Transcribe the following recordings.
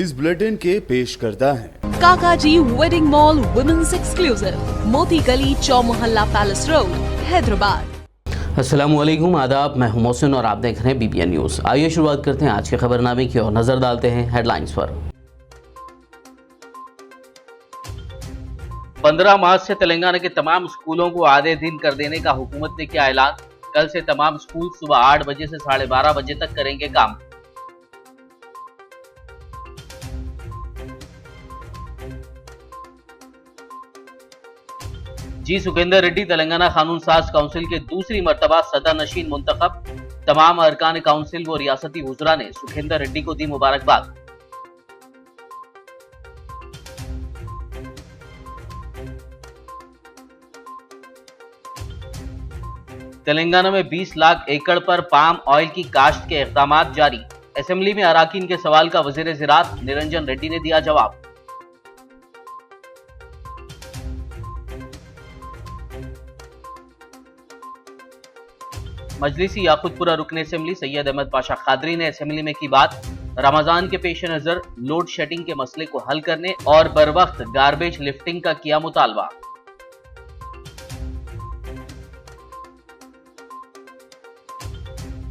News bulletin के पेश करता है काकाजी वेडिंग मॉल वुमेन्स एक्सक्लूसिव, मोती गली, चौमोहल्ला पैलेस रोड, हैदराबाद। अस्सलामुअलैकुम, आदाब। मैं हूं मोहसिन और आप देख रहे हैं BBN न्यूज़। आइए शुरुआत करते हैं आज के खबरनामे की और नजर डालते हैं हेडलाइंस पर। 15 मार्च से तेलंगाना के तमाम स्कूलों को आधे दिन कर देने का हुकूमत ने किया ऐलान। कल से तमाम स्कूल सुबह 8 बजे से 12:30 बजे तक करेंगे काम। जी सुखेंदर रेड्डी तेलंगाना कानून साज काउंसिल के दूसरी मर्तबा सदर नशीन मुंतखब। तमाम अरकान काउंसिल व रियासती वुज़रा ने सुखेंदर रेड्डी को दी मुबारकबाद। तेलंगाना में 20 लाख एकड़ पर पाम ऑयल की काश्त के इक़दामात जारी। असेंबली में अराकीन के सवाल का वज़ीर ज़राअत निरंजन रेड्डी ने दिया जवाब। मजलिसी याकूतपुरा रुकन असेंबली सैयद अहमद पाशा खादरी ने असेंबली में की बात। रमजान के पेश नजर लोड शेडिंग के मसले को हल करने और बर वक्त गार्बेज लिफ्टिंग का किया मुतालबा।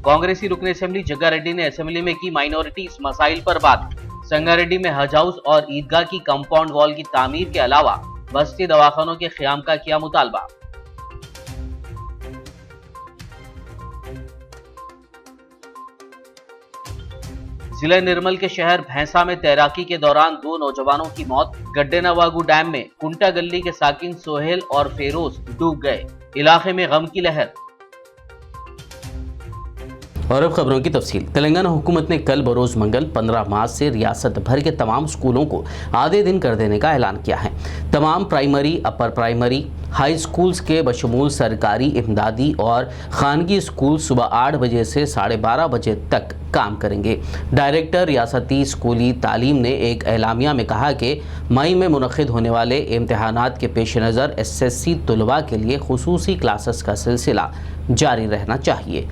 कांग्रेसी रुकन असेंबली जग्गा रेड्डी ने असेंबली में की माइनॉरिटीज मसाइल पर बात। संगारेड्डी में हज हाउस और ईदगाह की कंपाउंड वॉल की तामीर के अलावा बस्ती दवाखानों के क़याम का किया मुतालबा। जिला निर्मल के शहर भैंसा में तैराकी के दौरान 2 नौजवानों की मौत। गड्डेनावागू डैम में कुंटा गली के साकिन सोहेल और फेरोज डूब गए। इलाके में गम की लहर। और अब खबरों की तफसील। तेलंगाना हुकूमत ने कल बरोज़ मंगल 15 मार्च से रियासत भर के तमाम स्कूलों को आधे दिन कर देने का ऐलान किया है। तमाम primary, upper primary, high schools के बशमूल सरकारी, इमदादी और खानगी स्कूल सुबह 8 बजे से 12:30 बजे तक काम करेंगे। डायरेक्टर रियासती स्कूली तालीम ने एक एलामिया में कहा कि मई में मुनक़िद होने वाले इम्तहानात के पेश नज़र SSC तलबा के लिए खुसूसी क्लासेस का सिलसिला जारी रहना चाहिए।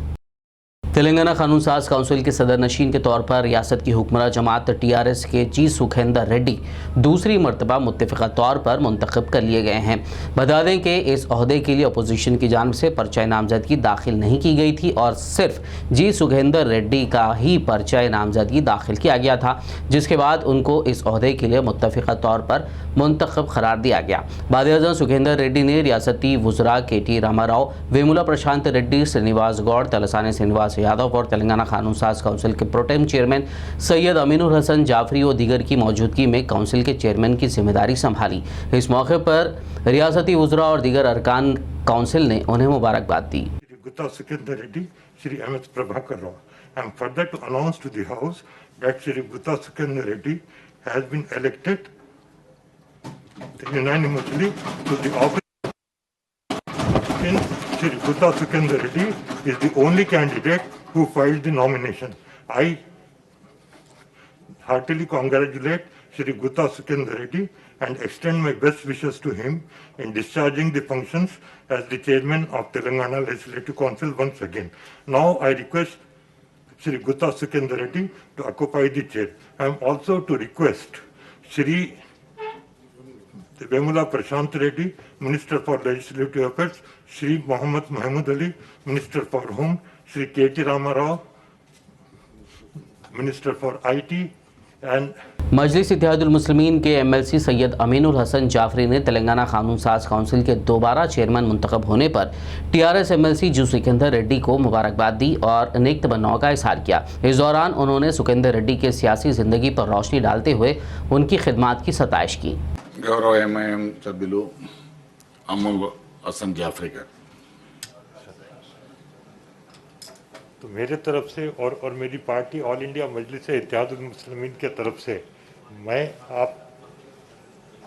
तेलंगाना कानून साज काउंसिल के सदर नशीन के तौर पर रियासत की हुक्मरान जमात TRS के जी सुखेंदर रेड्डी दूसरी मरतबा मुत्तफ़िक़ा तौर पर मुंतखब कर लिए गए हैं। बता दें कि इस ओहदे के लिए अपोजिशन की जानिब से पर्चा नामजदगी दाखिल नहीं की गई थी और सिर्फ जी सुखेंदर रेड्डी का ही पर्चा नामजदगी दाखिल किया गया था, जिसके बाद उनको इस ओहदे के लिए मुत्तफ़िक़ा तौर पर मुंतखब करार दिया गया। वज़ीर-ए-आज़म सुखेंदर रेड्डी ने रियासती वुज़रा KT रामाराव, वेमुला प्रशांत रेड्डी, श्रीनिवास गौड़, तलसानी श्रीनिवास यादव और तेलंगाना कानून साज काउंसिल के प्रोटेम चेयरमैन सैयद अमीनुल हसन जाफरी और दीगर की मौजूदगी में काउंसिल के चेयरमैन की जिम्मेदारी संभाली। इस मौके पर रियासती वुज़रा और दीगर अरकान काउंसिल ने उन्हें मुबारकबाद दी। Gutta Sukendra Reddy, Shri MS Prabhakar Rao. I am further to announce to the House that Shri Gutta Sukendra Reddy has been elected unanimously to the office. Shri Gutta Sukendra Reddy is the only candidate who filed the nomination. I heartily congratulate Shri Gutta Sukendra Reddy and extend my best wishes to him in discharging the functions as the chairman of Telangana Legislative Council once again. Now I request Shri Gutta Sukendra Reddy to occupy the chair. I am also to request Shri Vemula Prashant Reddy, Minister for Legislative Affairs, Shri Mohammad Mahmood Ali, Minister for Home, Shri KT Ramarao, Minister for IT, and मजलिस इत्तेहादुल मुस्लिमीन के MLC Syed Aminul Hasan Jafri ने तेलंगाना कानून साज council के दोबारा chairman मुंतखब होने पर TRS MLC जी सुखेंदर रेड्डी को मुबारकबाद दी और नेक तमन्नाओं का इजहार किया। इस दौरान उन्होंने सुखेंदर रेड्डी के सियासी ज़िंदगी पर रोशनी डालते हुए उनकी खिदमात की सताइश की। गौरव MIM सभ्युलु अमीनुल हसन जाफरी गाరు, तो मेरे तरफ से और मेरी पार्टी ऑल इंडिया मजलिस इत्तेहादुल मुस्लिमीन के तरफ से मैं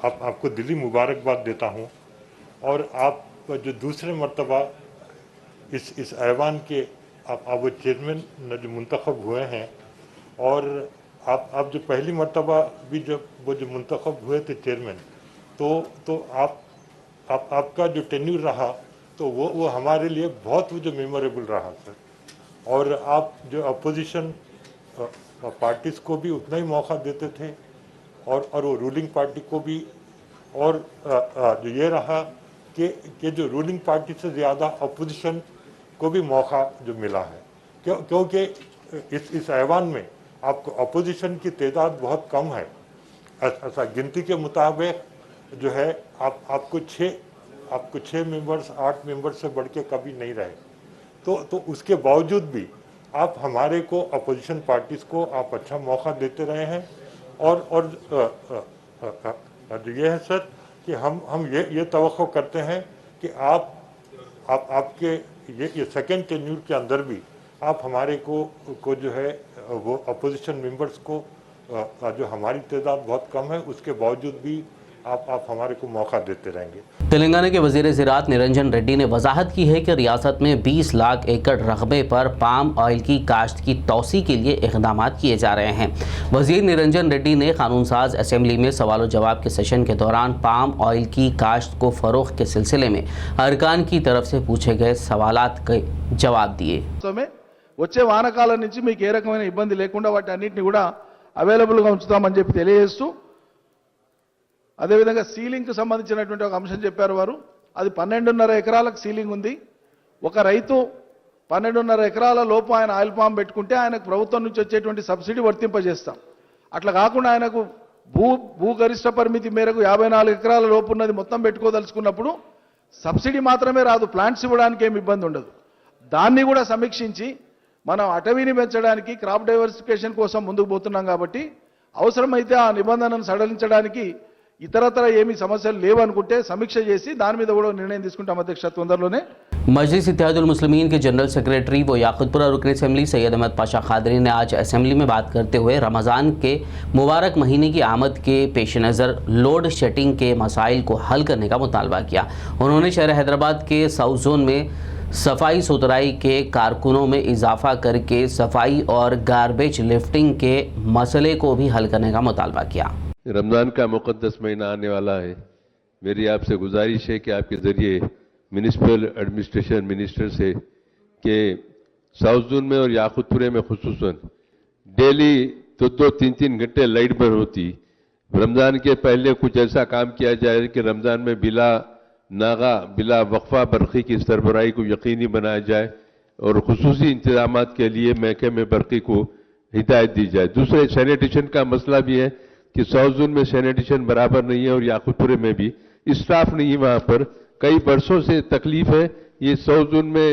आपको दिली मुबारकबाद देता हूं। और आप जो दूसरे मर्तबा इस ऐवान के आप वो चेयरमैन जो मुंतखब हुए हैं, और आप जो पहली मर्तबा भी वो जो मुंतखब हुए थे चेयरमैन, तो आपका जो टेन्यूर रहा तो वो हमारे लिए बहुत वो जो मेमोरेबल रहा सर। और आप जो अपोजिशन पार्टीज़ को भी उतना ही मौका देते थे और वो रूलिंग पार्टी को भी, और जो ये रहा कि जो रूलिंग पार्टी से ज़्यादा अपोजिशन को भी मौका जो मिला है, क्योंकि इस ऐवान में आपको अपोजिशन की तादाद बहुत कम है। ऐसा गिनती के मुताबिक जो है आपको 6 मेंबर्स 8 मेंबर्स से बढ़ के कभी नहीं रहे। तो उसके बावजूद भी आप हमारे को अपोजिशन पार्टीज़ को आप अच्छा मौका देते रहे हैं। और ये है सर कि हम ये तवक्को करते हैं कि आपके ये सेकेंड टेन्यूर के अंदर भी आप हमारे को जो है वो अपोजिशन मेंबर्स को जो हमारी तादाद बहुत कम है उसके बावजूद भी आप हमारे को मौका देते रहेंगे। तेलंगाना के वजीर ज़राअत निरंजन रेड्डी ने वजाहत की है कि रियासत में 20 लाख एकड़ रकबे पर पाम ऑयल की काश्त की तौसी के लिए इक़दाम किए जा रहे हैं। वजीर निरंजन रेड्डी ने कानून साज असेंबली में सवाल और जवाब के सेशन के दौरान पाम ऑयल की काश्त को फ़रोग़ के सिलसिले में अरकान की तरफ से पूछे गए सवालात के जवाब दिए। వచ్చే వానకాలం నుంచి మీకు ఏ రకమైన ఇబ్బంది లేకుండా వాటి అన్నిటిని కూడా అవైలబుల్గా ఉంచుతామని చెప్పి తెలియజేస్తూ, అదేవిధంగా సీలింగ్కి సంబంధించినటువంటి ఒక అంశం చెప్పారు వారు. అది 12.5 ఎకరాలకు సీలింగ్ ఉంది. ఒక రైతు 12.5 ఎకరాల లోపు ఆయన ఆయిల్ పామ్ పెట్టుకుంటే ఆయనకు ప్రభుత్వం నుంచి వచ్చేటువంటి సబ్సిడీ వర్తింపజేస్తాం. అట్లా కాకుండా ఆయనకు భూ గరిష్ట పరిమితి మేరకు 54 ఎకరాల లోపు ఉన్నది మొత్తం పెట్టుకోదలుచుకున్నప్పుడు సబ్సిడీ మాత్రమే రాదు, ప్లాంట్స్ ఇవ్వడానికి ఏమి ఇబ్బంది ఉండదు. దాన్ని కూడా సమీక్షించి మనం అటవీని పెంచడానికి క్రాప్ డైవర్సిఫికేషన్ కోసం ముందుకు పోతున్నాం కాబట్టి అవసరమైతే ఆ నిబంధనను సడలించడానికి ఇతరతర ఏమీ సమస్యలు లేవనుకుంటే సమీక్ష చేసి దాని మీద కూడా నిర్ణయం తీసుకుంటాం అధ్యక్ష తొందరలోనే। मजलिस इत्तेहादुल मुस्लिमीन के जनरल सेक्रेटरी व याकुतपुरा रुकन असम्बली सैयद अहमद पाशा खादरी ने आज असम्बली में बात करते हुए रमज़ान के मुबारक महीने की आमद के पेश नज़र लोड शेडिंग के मसाइल को हल करने का मुतालबा किया। उन्होंने शहर हैदराबाद के साउथ जोन में सफाई सुथराई के कारकुनों में इजाफा करके सफाई और गार्बेज लिफ्टिंग के मसले को भी हल करने का मुतालबा किया। रमज़ान का मुक़द्दस महीना आने वाला है। मेरी आपसे गुजारिश है कि आपके ज़रिए म्यूनिसिपल एडमिनिस्ट्रेशन मिनिस्टर से कि साउथ जोन में और याकुतपुरे में खुसूसन डेली 2-3 घंटे लाइट बंद होती। रमज़ान के पहले कुछ ऐसा काम किया जाए कि रमज़ान में बिला वक्फा बरक़ी की सरबराही को यकीनी बनाया जाए और खुसूसी इंतजामात के लिए महकमे बरक़ी को हिदायत दी जाए। दूसरे सैनिटेशन का मसला भी है कि साउथ जोन में सैनिटेशन बराबर नहीं है और याकुतपुरे में भी स्टाफ नहीं है। वहाँ पर कई वर्षों से तकलीफ है। ये साउथ जोन में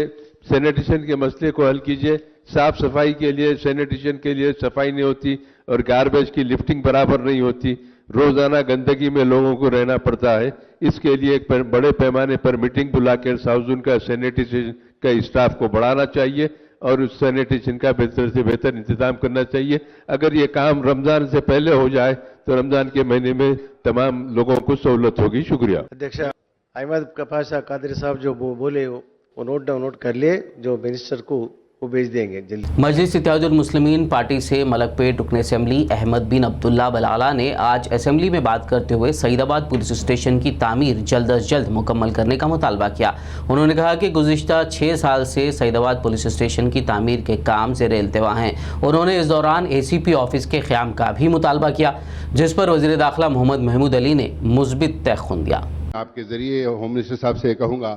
सैनिटेशन के मसले को हल कीजिए। साफ सफाई के लिए सैनिटेशन के लिए सफाई नहीं होती और गार्बेज की लिफ्टिंग बराबर नहीं होती। रोजाना गंदगी में लोगों को रहना पड़ता है। इसके लिए एक बड़े पैमाने पर मीटिंग बुलाकर साउथ जोन का सैनिटेशन का स्टाफ को बढ़ाना चाहिए और उस सैनिटेशन का बेहतर से बेहतर इंतजाम करना चाहिए। अगर ये काम रमज़ान से पहले हो जाए तो रमज़ान के महीने में तमाम लोगों को सहूलत होगी। शुक्रिया। अध्यक्ष अहमद पाशा कादरी साहब जो बोले वो नोट कर लिए, जो मिनिस्टर को वो भेज देंगे जल्दी। मजलिस इत्तेहादुल मुस्लिमीन पार्टी से मलकपेट रुकन असम्बली अहमद बिन अब्दुल्ला बलाला ने आज असम्बली में बात करते हुए सईदाबाद पुलिस स्टेशन की तामीर जल्द अज जल्द मुकम्मल करने का मुतालबा किया। उन्होंने कहा कि गुज़िश्ता 6 साल से सईदाबाद पुलिस स्टेशन की तामीर के काम से रेलतेवा हैं। उन्होंने इस दौरान ACP ऑफिस के क़याम का भी मुतालबा किया, जिस पर वज़ीर दाखिला मोहम्मद महमूद अली ने मुस्बित तयख़ुन दिया। आपके ज़रिए होम मिनिस्टर साहब से कहूँगा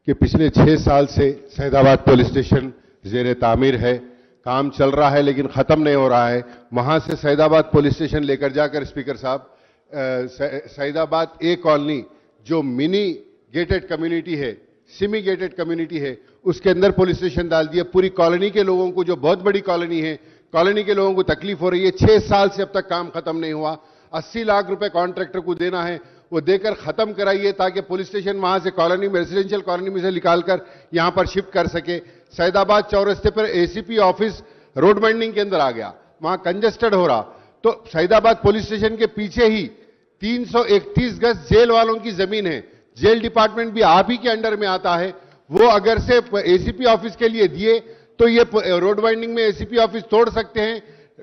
कि पिछले 6 साल से सईदाबाद पुलिस स्टेशन ज़ेर तामीर है। काम चल रहा है लेकिन ख़त्म नहीं हो रहा है। वहाँ से सईदाबाद पुलिस स्टेशन लेकर जाकर स्पीकर साहब सईदाबाद ए कॉलोनी जो मिनी गेटेड कम्युनिटी है, सेमी गेटेड कम्युनिटी है, उसके अंदर पुलिस स्टेशन डाल दिया। पूरी कॉलोनी के लोगों को, जो बहुत बड़ी कॉलोनी है, कॉलोनी के लोगों को तकलीफ हो रही है। 6 साल से अब तक काम खत्म नहीं हुआ। 80 लाख रुपए कॉन्ट्रैक्टर को देना है, वो देकर खत्म कराइए ताकि पुलिस स्टेशन वहां से कॉलोनी में, रेजिडेंशियल कॉलोनी में से निकालकर यहां पर शिफ्ट कर सके। सईदाबाद चौरस्ते पर ACP ऑफिस रोड बाइंडिंग के अंदर आ गया, वहां कंजेस्टेड हो रहा। तो सईदाबाद पुलिस स्टेशन के पीछे ही 331 गज जेल वालों की जमीन है। जेल डिपार्टमेंट भी आप ही के अंडर में आता है। वो अगर से ACP ऑफिस के लिए दिए तो ये रोड बाइंडिंग में ACP ऑफिस तोड़ सकते हैं।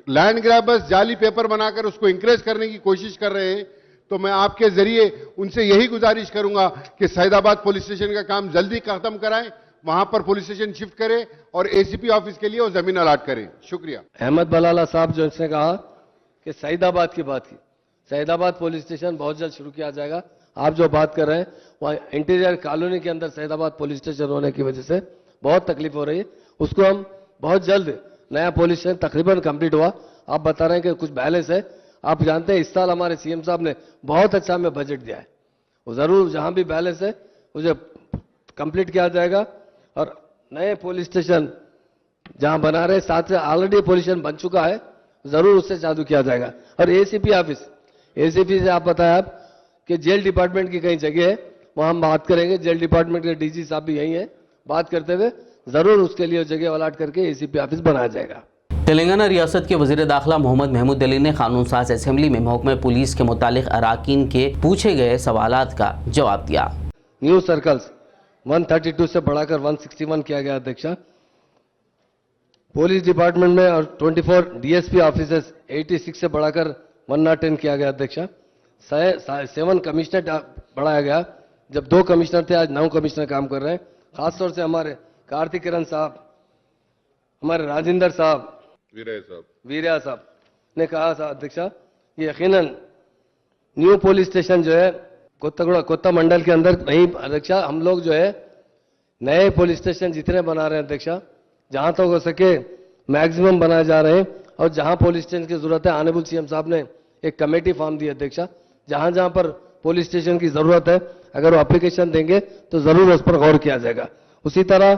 लैंड ग्रैबर्स जाली पेपर बनाकर उसको इंकरेज करने की कोशिश कर रहे हैं। तो मैं आपके जरिए उनसे यही गुजारिश करूंगा कि सईदाबाद पुलिस स्टेशन का काम जल्दी खत्म कराएं, वहां पर पुलिस स्टेशन शिफ्ट करें और ACP ऑफिस के लिए वो जमीन अलाट करें। शुक्रिया। अहमद बलाला साहब जो इसने कहा कि सईदाबाद की बात की, सैदाबाद पुलिस स्टेशन बहुत जल्द शुरू किया जाएगा। आप जो बात कर रहे हैं वहाँ इंटीरियर कॉलोनी के अंदर सैदाबाद पुलिस स्टेशन होने की वजह से बहुत तकलीफ हो रही है, उसको हम बहुत जल्द नया पुलिस स्टेशन तकरीबन कंप्लीट हुआ। आप बता रहे हैं कि कुछ बैलेंस है। आप जानते हैं इस साल हमारे सीएम साहब ने बहुत अच्छा हमें बजट दिया है, वो जरूर जहां भी बैलेंस है मुझे कंप्लीट किया जाएगा और नए पुलिस स्टेशन जहां बना रहे साथ में ऑलरेडी पुलिस स्टेशन बन चुका है, जरूर उससे चालू किया जाएगा। और एसीपी ऑफिस, एसीपी से आप बताया आप कि जेल डिपार्टमेंट की कई जगह है, वहां हम बात करेंगे। जेल डिपार्टमेंट के डीजी साहब भी यही है, बात करते हुए जरूर उसके लिए जगह अलाट करके एसीपी ऑफिस बनाया जाएगा। तेलंगाना रियासत के वज़ीर दाखिला मोहम्मद महमूद अली ने कानून साज असेंबली में महकमे पुलिस के मुतालिक अराकीन के पूछे गए सवालात का जवाब दिया। न्यू सर्कल्स 132 से बढ़ाकर 161 किया गया अध्यक्षा। पुलिस डिपार्टमेंट में और 24 डीएसपी ऑफिसर्स 86 से बढ़ाकर 110 किया गया अध्यक्षा। 7 कमिश्नर बढ़ाया गया, जब 2 कमिश्नर थे आज 9 कमिश्नर काम कर रहे हैं। खासतौर से हमारे कार्तिक किरण साहब, हमारे राजेंद्र साहब, वीरिया साहब ने कहा था अध्यक्षा, ये यकीनन न्यू पुलिस स्टेशन जो है कोत्ता मंडल के अंदर नहीं अध्यक्षा, हम लोग जो है नए पुलिस स्टेशन जितने बना रहे हैं अध्यक्षा, जहां तक हो सके मैक्सिमम बनाए जा रहे हैं। और जहां पुलिस स्टेशन की जरूरत है, ऑनरेबल सीएम साहब ने एक कमेटी फॉर्म दी अध्यक्षा, जहां जहां पर पुलिस स्टेशन की जरूरत है अगर वो एप्लीकेशन देंगे तो जरूर उस पर गौर किया जाएगा। उसी तरह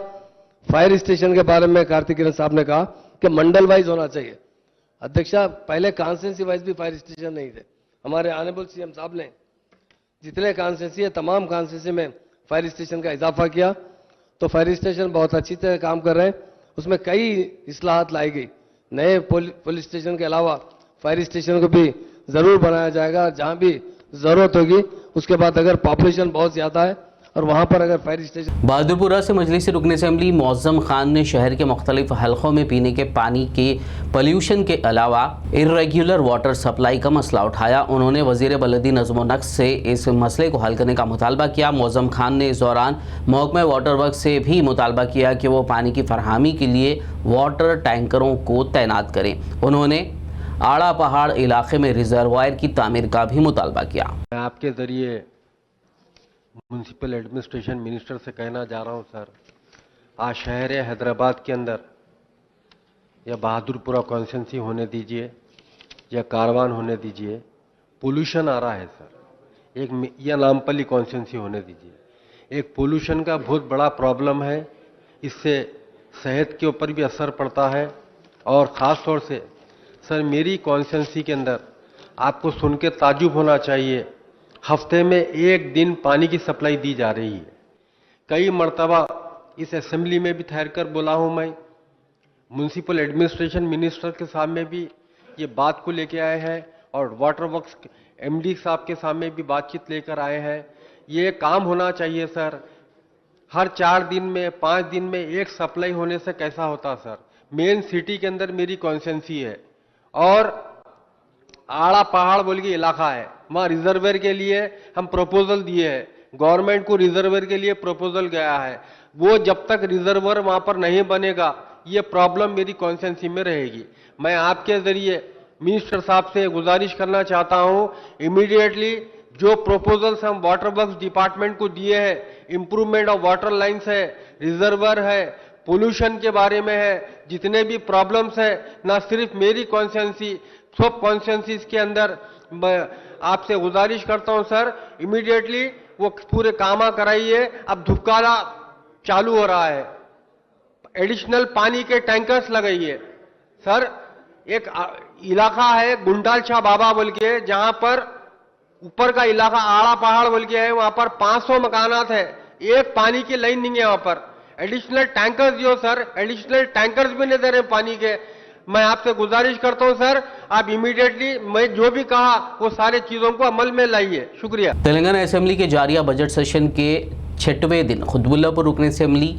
फायर स्टेशन के बारे में कार्तिक किरण साहब ने कहा कि मंडल वाइज होना चाहिए अध्यक्षा। पहले कॉन्स्टिट्यूंसी वाइज भी फायर स्टेशन नहीं थे, हमारे ऑनरेबल सीएम साहब ने जितने कॉन्स्टिट्यूंसी है तमाम कॉन्स्टिट्यूंसी में फायर स्टेशन का इजाफा किया, तो फायर स्टेशन बहुत अच्छी तरह काम कर रहे हैं। उसमें कई इस्लाहात लाई गई, नए पुलिस स्टेशन के अलावा फायर स्टेशन को भी जरूर बनाया जाएगा जहां भी जरूरत होगी। उसके बाद अगर पॉपुलेशन बहुत ज्यादा है और वहां पर अगर फायर स्टेशन। बहादुरपुरा से मजलिस रुकन असेंबली मौज़म खान ने शहर के मुख्तलिफ हलकों में पीने के पानी के पॉल्यूशन के अलावा इर्रेगुलर वाटर सप्लाई का मसला उठाया। उन्होंने वज़ीर बलदी नज़्म व नक्श से इस मसले को हल करने का मुतालबा किया। मौज़म खान ने इस दौरान महकमा वाटर वर्क से भी मुतालबा किया कि वो पानी की फरहमी के लिए वाटर टैंकरों को तैनात करें। उन्होंने आड़ा पहाड़ इलाके में रिजर्वायर की तामीर का भी मुतालबा किया। मैं आपके ज़रिए म्यूनसिपल एडमिनिस्ट्रेशन मिनिस्टर से कहना जा रहा हूं सर, आज शहर हैदराबाद के अंदर या बहादुरपुरा कॉन्स्टिट्यूंसी होने दीजिए या कारवान होने दीजिए, पोल्यूशन आ रहा है सर। एक या नामपल्ली कॉन्स्टिट्यूंसी होने दीजिए, एक पोल्यूशन का बहुत बड़ा प्रॉब्लम है। इससे सेहत के ऊपर भी असर पड़ता है। और ख़ास तौर से सर मेरी कॉन्स्टिट्यूंसी के अंदर आपको सुन के ताजुब होना चाहिए, हफ्ते में 1 दिन पानी की सप्लाई दी जा रही है। कई मर्तबा इस असेंबली में भी ठहर कर बोला हूं, मैं म्यूनसिपल एडमिनिस्ट्रेशन मिनिस्टर के सामने भी ये बात को लेके आए हैं और वाटर वर्क्स एमडी साहब के सामने भी बातचीत लेकर आए हैं। ये काम होना चाहिए सर। हर 4 दिन में 5 दिन में एक सप्लाई होने से कैसा होता सर। मेन सिटी के अंदर मेरी कॉन्स्टिट्यूंसी है और आड़ा पहाड़ बोल के इलाका है, वहां रिजर्वेयर के लिए हम प्रपोजल दिए हैं, गवर्नमेंट को रिजर्वेयर के लिए प्रपोजल गया है। वो जब तक रिजर्वर वहां पर नहीं बनेगा ये प्रॉब्लम मेरी कॉन्स्टिट्यूंसी में रहेगी। मैं आपके जरिए मिनिस्टर साहब से गुजारिश करना चाहता हूं, इमीडिएटली जो प्रपोजल्स हम वाटर वर्क्स डिपार्टमेंट को दिए हैं, इंप्रूवमेंट ऑफ वाटर लाइन्स है, रिजर्वर है, पोल्यूशन के बारे में है, जितने भी प्रॉब्लम्स है, ना सिर्फ मेरी कॉन्स्टिट्यूंसी सब कॉन्स्टिट्यूंसीज के अंदर मैं आपसे गुजारिश करता हूं सर, इमीडिएटली वो पूरे कामा कराइए। अब धुपकारा चालू हो रहा है, एडिशनल पानी के टैंकर्स लगाइए सर। एक इलाका है गुंडाल शाह बाबा बोल के, जहां पर ऊपर का इलाका आड़ा पहाड़ बोल के है, वहां पर 500 मकानात है, एक पानी की लाइन नहीं है वहां पर। एडिशनल टैंकर्स दियो सर, एडिशनल टैंकर्स भी नहीं दे रहे पानी के। मैं आपसे गुजारिश करता हूं सर, आप इमीडिएटली मैं जो भी कहा वो सारे चीजों को अमल में लाइए। शुक्रिया। तेलंगाना असेंबली के जारिया बजट सेशन के 6वें दिन खुतबुल्लापुर रुकन असेंबली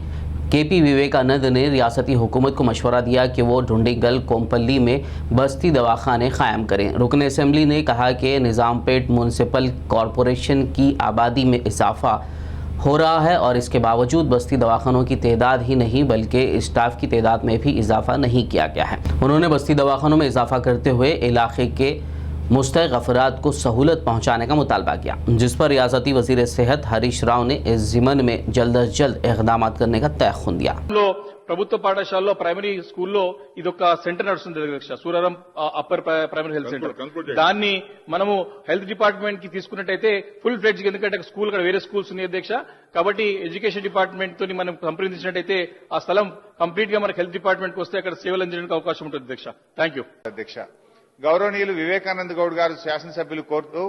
केपी विवेकानंद ने रियासती हुकूमत को मशवरा दिया कि वो ढूंढीगल कोमपल्ली में बस्ती दवाखाने कायम करें। रुकन असेंबली ने कहा कि निज़ामपेट म्यूनसिपल कॉरपोरेशन की आबादी में इजाफा हो रहा है और इसके बावजूद बस्ती दवाखानों की तादाद ही नहीं बल्कि स्टाफ की तादाद में भी इजाफा नहीं किया गया है। उन्होंने बस्ती दवाखानों में इजाफा करते हुए इलाके के मुस्तहिक अफराद को सहूलत पहुँचाने का मुतालबा किया, जिस पर रियासती वज़ीर सेहत हरीश राव ने इस ज़िमन में जल्द अज जल्द इक़दाम करने का तयख़ुन दिया। ప్రభుత్వ పాఠశాలలో ప్రైమరీ స్కూల్లో ఇదొక సెంటర్ నడుస్తుంది అధ్యక్ష, Suraram upper primary health centre. దాన్ని మనము హెల్త్ డిపార్ట్మెంట్ కి తీసుకున్నట్టయితే ఫుల్ ఫ్లెడ్జ్, ఎందుకంటే స్కూల్ ఇక్కడ వేరే స్కూల్స్ ఉన్నాయి అధ్యక్ష. కాబట్టి ఎడ్యుకేషన్ డిపార్ట్మెంట్ తోని మనం సంప్రదించినట్టయితే ఆ స్థలం కంప్లీట్ గా మనకు హెల్త్ డిపార్ట్మెంట్ కి వస్తే అక్కడ సేవలు అందించడానికి అవకాశం ఉంటుంది అధ్యక్ష. థ్యాంక్ యూ అధ్యక్ష. గౌరవనీయులు వివేకానంద గౌడ్ గారు శాసనసభ్యులు కోరుతూ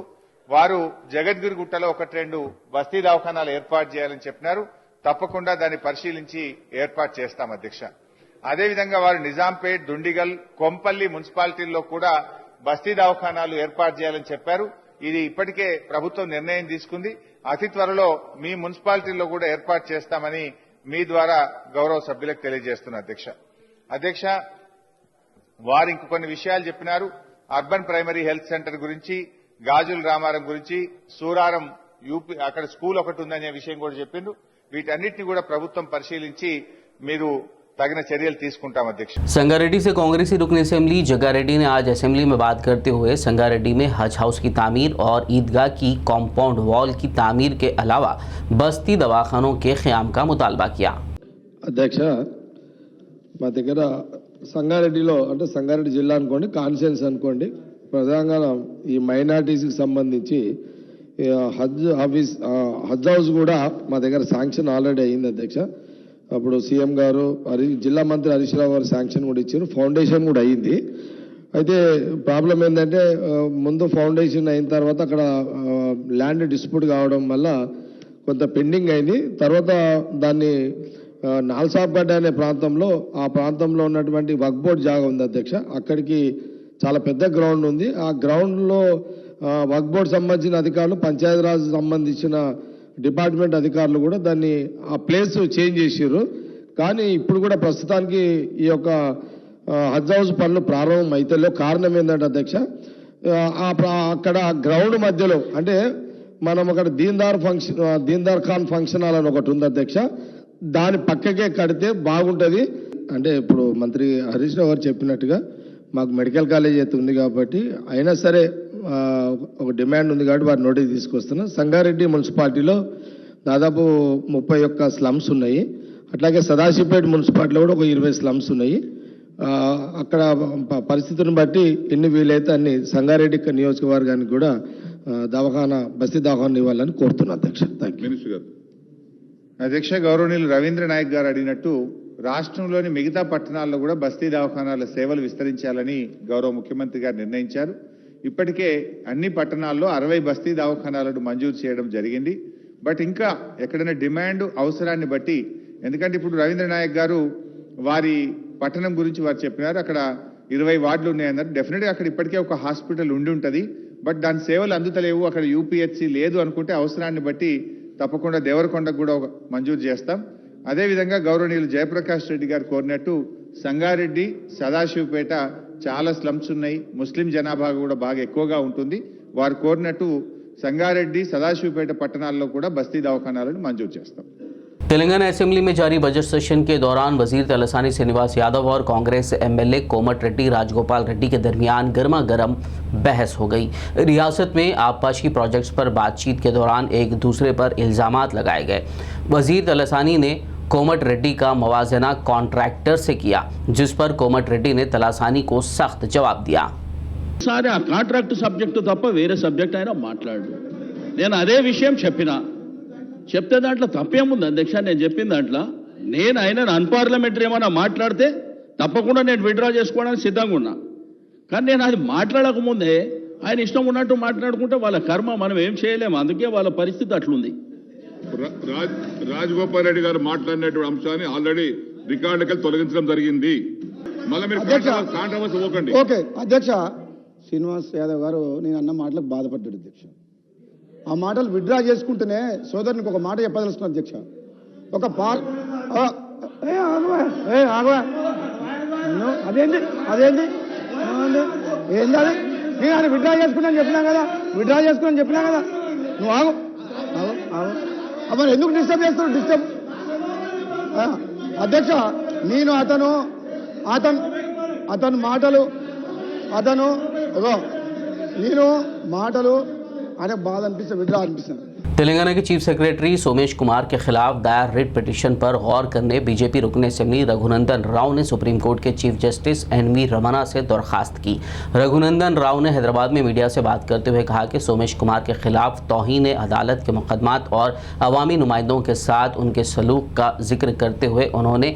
వారు జగద్గిరిగుట్టలో 1-2 బస్తీ దవాఖానాలు ఏర్పాటు చేయాలని చెప్పినారు. తప్పకుండా దాన్ని పరిశీలించి ఏర్పాటు చేస్తాం అధ్యక్ష. అదేవిధంగా వారు నిజాంపేట్, దుండిగల్, కొంపల్లి మున్సిపాలిటీల్లో కూడా బస్తీ దవాఖానాలు ఏర్పాటు చేయాలని చెప్పారు. ఇది ఇప్పటికే ప్రభుత్వం నిర్ణయం తీసుకుంది. అతి త్వరలో మీ మున్సిపాలిటీల్లో కూడా ఏర్పాటు చేస్తామని మీ ద్వారా గౌరవ సభ్యులకు తెలియజేస్తున్నా అధ్యక్ష. అధ్యక్ష, వారు ఇంకొన్ని విషయాలు చెప్పినారు. అర్బన్ ప్రైమరీ హెల్త్ సెంటర్ గురించి, గాజుల రామారం గురించి, సూరారం యూపీ అక్కడ స్కూల్ ఒకటి ఉందనే విషయం కూడా చెప్పిండ్రు. వీటన్నిటిని కూడా ప్రభుత్వం పరిశీలించి మీరు तगन चर्यल తీసుకుంటాం అధ్యక్ష. संगारेड्डी से कांग्रेसी रुकन असेंबली जग्गारेड्डी ने आज असेंबली में बात करते हुए संगारेड्डी में हज हाउस की तामीर और ईदगाह की कॉम्पाउंड वॉल की तामीर के अलावा बस्ती दवाखानों के क़याम का मुतालबा किया. అధ్యక్ష, మా దగ్గర సంగారెడ్డిలో అంటే సంగారెడ్డి జిల్లా అనుకోండి, కాన్స్టిట్యుయెన్సీ అనుకోండి, ప్రధానంగా ఈ మైనారిటీస్కి సంబంధించి హజ్ హౌస్ కూడా మా దగ్గర శాంక్షన్ ఆల్రెడీ అయింది అధ్యక్ష. అప్పుడు సీఎం గారు జిల్లా మంత్రి హరీష్ రావు గారు శాంక్షన్ కూడా ఇచ్చారు, ఫౌండేషన్ కూడా అయింది. అయితే ప్రాబ్లం ఏంటంటే ముందు ఫౌండేషన్ అయిన తర్వాత అక్కడ ల్యాండ్ డిస్ప్యూట్ కావడం వల్ల కొంత పెండింగ్ అయింది. తర్వాత దాన్ని నాల్సాబ్గడ్డ అనే ప్రాంతంలో, ఆ ప్రాంతంలో ఉన్నటువంటి వక్ఫ్ బోర్డ్ జాగా ఉంది అధ్యక్ష. అక్కడికి చాలా పెద్ద గ్రౌండ్ ఉంది. ఆ గ్రౌండ్లో వక్ఫ్ బోర్డ్ సంబంధించిన అధికారులు, పంచాయతీరాజ్ సంబంధించిన డిపార్ట్మెంట్ అధికారులు కూడా దాన్ని ఆ ప్లేస్ చేంజ్ చేసారు. కానీ ఇప్పుడు కూడా ప్రస్తుతానికి ఈ యొక్క హజ్ హౌస్ పనులు ప్రారంభం అయితే కారణం ఏంటంటే అధ్యక్ష, అక్కడ గ్రౌండ్ మధ్యలో అంటే మనం అక్కడ దీన్దార్ ఖాన్ ఫంక్షన్ హాల్ అని ఒకటి ఉంది అధ్యక్ష, దాని పక్కకే కడితే బాగుంటుంది. అంటే ఇప్పుడు మంత్రి హరీష్ రావు గారు చెప్పినట్టుగా మాకు మెడికల్ కాలేజ్ అయితే ఉంది కాబట్టి అయినా సరే ఒక డిమాండ్ ఉంది కాబట్టి వారి నోటీస్ తీసుకొస్తున్నాం. సంగారెడ్డి మున్సిపాలిటీలో దాదాపు 31 స్లమ్స్ ఉన్నాయి. అట్లాగే సదాశివపేట మున్సిపాలిటీలో కూడా ఒక 20 స్లమ్స్ ఉన్నాయి. అక్కడ పరిస్థితిని బట్టి ఎన్ని వీలైతే అన్ని సంగారెడ్డి నియోజకవర్గానికి కూడా బస్తీ దవాఖానా ఇవ్వాలని కోరుతున్నా అధ్యక్ష. అధ్యక్ష, గౌరవనీయులు రవీంద్ర నాయక్ గారు అడిగినట్టు రాష్ట్రంలోని మిగతా పట్టణాల్లో కూడా బస్తీ దవాఖానాల సేవలు విస్తరించాలని గౌరవ ముఖ్యమంత్రి గారు నిర్ణయించారు. ఇప్పటికే అన్ని పట్టణాల్లో 60 బస్తీ దవాఖానాలను మంజూరు చేయడం జరిగింది. బట్ ఇంకా ఎక్కడైనా డిమాండ్ అవసరాన్ని బట్టి, ఎందుకంటే ఇప్పుడు రవీంద్ర నాయక్ గారు వారి పట్టణం గురించి వారు చెప్పినారు, అక్కడ 20 వార్డులు ఉన్నాయన్నారు. డెఫినెట్గా అక్కడ ఇప్పటికే ఒక హాస్పిటల్ ఉండి ఉంటుంది. బట్ దాని సేవలు అందుతలేవు, అక్కడ యూపీహెచ్సి లేదు అనుకుంటే అవసరాన్ని బట్టి తప్పకుండా దేవరకొండకు కూడా మంజూరు చేస్తాం. అదేవిధంగా గౌరవనీయులు జయప్రకాష్ రెడ్డి గారు కోరినట్టు సంగారెడ్డి, సదాశివపేట చాలా స్లమ్స్ ఉన్నాయి, ముస్లిం జనాభా కూడా బాగా ఎక్కువగా ఉంటుంది. వారు కోరినట్టు సంగారెడ్డి, సదాశివపేట పట్టణాల్లో కూడా బస్తీ దవాఖానాలను మంజూరు చేస్తాం. तेलंगाना असेंबली में जारी बजट सेशन के दौरान वजीर तलसानी श्रीनिवास यादव और कांग्रेस एमएलए कोमट रेड्डी राजगोपाल रेड्डी के दरमियान गर्मा गर्म बहस हो गई. रियासत में आबपाशी प्रोजेक्ट्स पर बातचीत के दौरान एक दूसरे पर इल्जामात लगाए गए. वजीर तलसानी ने कोमट रेड्डी का मवाजना कॉन्ट्रैक्टर से किया, जिस पर कोमट रेड्डी ने तलसानी को सख्त जवाब दिया. సార్ ఆ కాంట్రాక్ట్ సబ్జెక్టు తప్ప వేరే సబ్జెక్ట్ అయినా మాట్లాడు. నేను అదే విషయం చెప్తే దాంట్లో తప్పేముంది అధ్యక్ష? నేను చెప్పిన దాంట్లో నేను ఆయన అన్పార్లమెంటరీ ఏమైనా మాట్లాడితే తప్పకుండా నేను విత్డ్రా చేసుకోవడానికి సిద్ధంగా ఉన్నా. కానీ నేను అది మాట్లాడకముందే ఆయన ఇష్టం ఉన్నట్టు మాట్లాడుకుంటే వాళ్ళ కర్మ, మనం ఏం చేయలేము. అందుకే వాళ్ళ పరిస్థితి అట్లుంది. రాజగోపాల్ రెడ్డి గారు మాట్లాడినటువంటి అంశాన్ని ఆల్రెడీ రికార్డుకి తొలగించడం జరిగింది. మళ్ళీ మీరు కాంట్రవర్సీ పోకండి. ఓకే అధ్యక్ష, శ్రీనివాస్ యాదవ్ గారు నేను అన్న మాటలకు బాధపడ్డాడు అధ్యక్ష. ఆ మాటలు విత్డ్రా చేసుకుంటేనే సోదరునికి ఒక మాట చెప్పదలుచుకున్నాను అధ్యక్ష. ఒక అదేంటి ఏంది అది? నేను ఆయన విత్డ్రా చేసుకున్నాను చెప్పినా కదా, నువ్వు ఆగు అప్పుడు ఎందుకు డిస్టర్బ్ చేస్తున్నావు? అధ్యక్ష, నేను అతను మాటలు నేను మాటలు ఆయన బాధ అనిపిస్తే విడ్రా అనిపిస్తాను. तेलंगाना के चीफ सेक्रेटरी सोमेश कुमार के खिलाफ दायर रिट पिटीशन पर गौर करने बीजेपी रुकन असेंबली रघुनंदन राव ने सुप्रीम कोर्ट के चीफ जस्टिस एनवी रमना से दरख्वास्त की। रघुनंदन राव ने हैदराबाद में मीडिया से बात करते हुए कहा कि सोमेश कुमार के खिलाफ तौहीन अदालत के मुकदमात और अवामी नुमाइंदों के साथ उनके सलूक का जिक्र करते हुए उन्होंने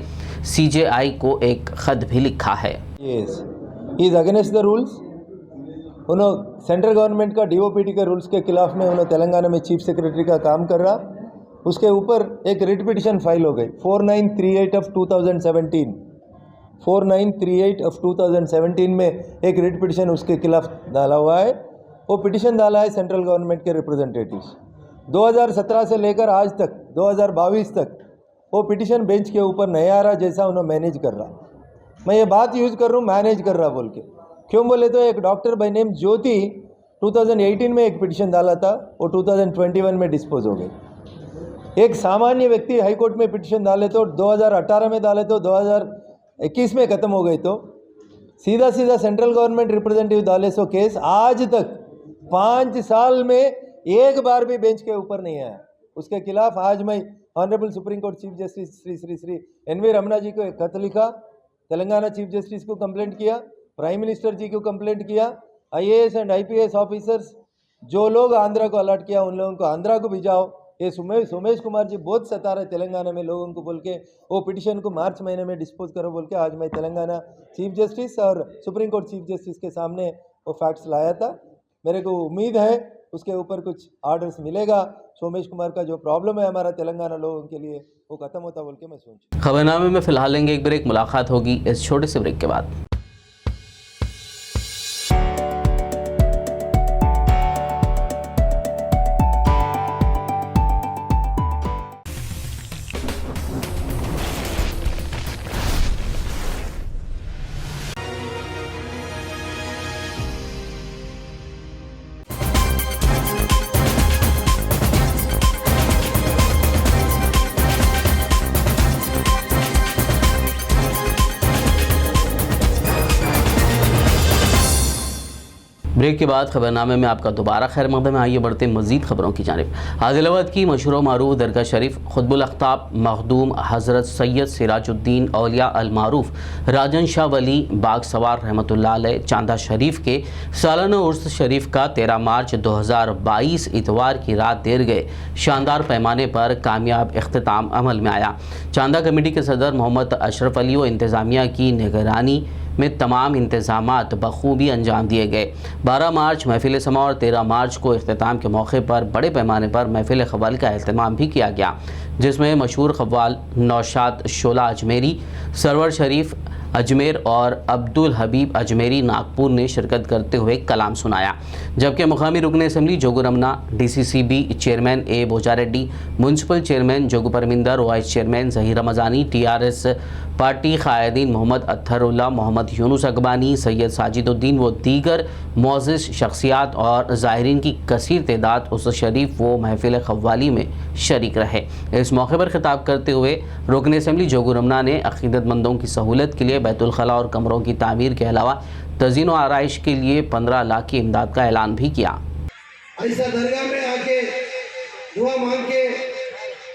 CJI को एक खत भी लिखा है। He is against the rules. उन्होंने सेंट्रल गवर्नमेंट का DOPT के रूल्स के खिलाफ में उन्होंने तेलंगाना में चीफ सेक्रेटरी का काम कर रहा, उसके ऊपर एक रिट पिटीशन फाइल हो गई 4938 ऑफ 2017। 4938 ऑफ 2017 में एक रिट पिटीशन उसके खिलाफ डाला हुआ है। वो पिटीशन डाला है सेंट्रल गवर्नमेंट के रिप्रेजेंटेटिव्स। 2017 से लेकर आज तक 2022 तक वो पिटीशन बेंच के ऊपर नहीं आ रहा, जैसा उन्होंने मैनेज कर रहा। मैं ये बात यूज़ कर रहा हूँ मैनेज कर रहा बोल के, क्यों बोले तो एक डॉक्टर बाय नेम ज्योति 2018 में एक पिटीशन डाला था, वो 2021 में डिस्पोज हो गई। एक सामान्य व्यक्ति हाई कोर्ट में पिटीशन डाले तो 2018 में डाले तो 2021 में ख़त्म हो गई, तो सीधा सीधा सेंट्रल गवर्नमेंट रिप्रेजेंटेटिव डाले सो केस आज तक 5 साल में एक बार भी बेंच के ऊपर नहीं आया। उसके खिलाफ आज मैं honourable supreme court chief justice Shri NV Ramana ji को एक खत लिखा, तेलंगाना चीफ जस्टिस को कंप्लेंट किया, प्राइम मिनिस्टर जी को कंप्लेंट किया, IAS एंड IPS ऑफिसर्स जो लोग आंध्रा को अलर्ट किया उन लोगों को आंध्रा को भिजाओ। ये सोमेश कुमार जी बहुत सता रहे तेलंगाना में लोगों को बोल के वो पिटीशन को मार्च महीने में डिस्पोज करो बोल के आज मैं तेलंगाना चीफ जस्टिस और सुप्रीम कोर्ट चीफ जस्टिस के सामने वो फैक्ट्स लाया था। मेरे को उम्मीद है उसके ऊपर कुछ ऑर्डर्स मिलेगा। सोमेश कुमार का जो प्रॉब्लम है हमारा तेलंगाना लोगों के लिए वो खत्म होता बोल के मैं सोच। खबरनामे में फिलहाल लेंगे एक ब्रेक, मुलाकात होगी इस छोटे से ब्रेक के बाद। ब्रेक के बाद खबरनामे में आपका दोबारा खैर मकदम है। आइए बढ़ते मजीद खबरों की जानिब। आदिलाबाद की मशहूर मारूफ दरगाह शरीफ खुतबुल अख्ताब मखदूम हज़रत सैयद सिराजुद्दीन औलिया अल मारूफ राजन शाह वली बाग सवार रहमतुल्लाह अलैह चांदा शरीफ के सालाना उर्स शरीफ का 13 मार्च 2022 इतवार की रात देर गए शानदार पैमाने पर कामयाब इख्तिताम अमल में आया। चांदा कमेटी के सदर मोहम्मद अशरफ अली व इंतज़ामिया की निगरानी में तमाम इंतज़ामात बखूबी अंजाम दिए गए। 12 मार्च महफिल समा और 13 मार्च को इख्तिताम के मौके पर बड़े पैमाने पर महफिल ख़व्वाल का अहतमाम भी किया गया, जिसमें मशहूर ख़व्वाल नौशाद शोला अजमेरी, सरवर शरीफ अजमेर और अब्दुल हबीब अजमेरी नागपुर ने शिरकत करते हुए कलाम सुनाया। जबकि मुकामी रुकन assembly Jogu Ramana, DCCB chairman A Bojareddy, municipal chairman Jogu Parminder, vice chairman Zaheer Ramzani, TRS party कायदीन मोहम्मद अत्थरुल्लाह, मोहम्मद यूनुस अकबानी, सैयद साजिदुद्दीन व दीगर मोअज़्ज़िज़ शख्सियात और ज़ाहिरीन की कसीर तादाद उस शरीफ व महफिल ख़व्वाली में शरीक रहे। इस मौके पर खिताब करते हुए रुकन असेंबली जोगू रमना ने अक़ीदतमंदों की सहूलत के लिए बैतुल खला और कमरों की तामीर के अलावा तज़ीन व आराइश के लिए 15 लाख की इमदाद का ऐलान भी किया। ऐसा दरगाह में आके दुआ मांग के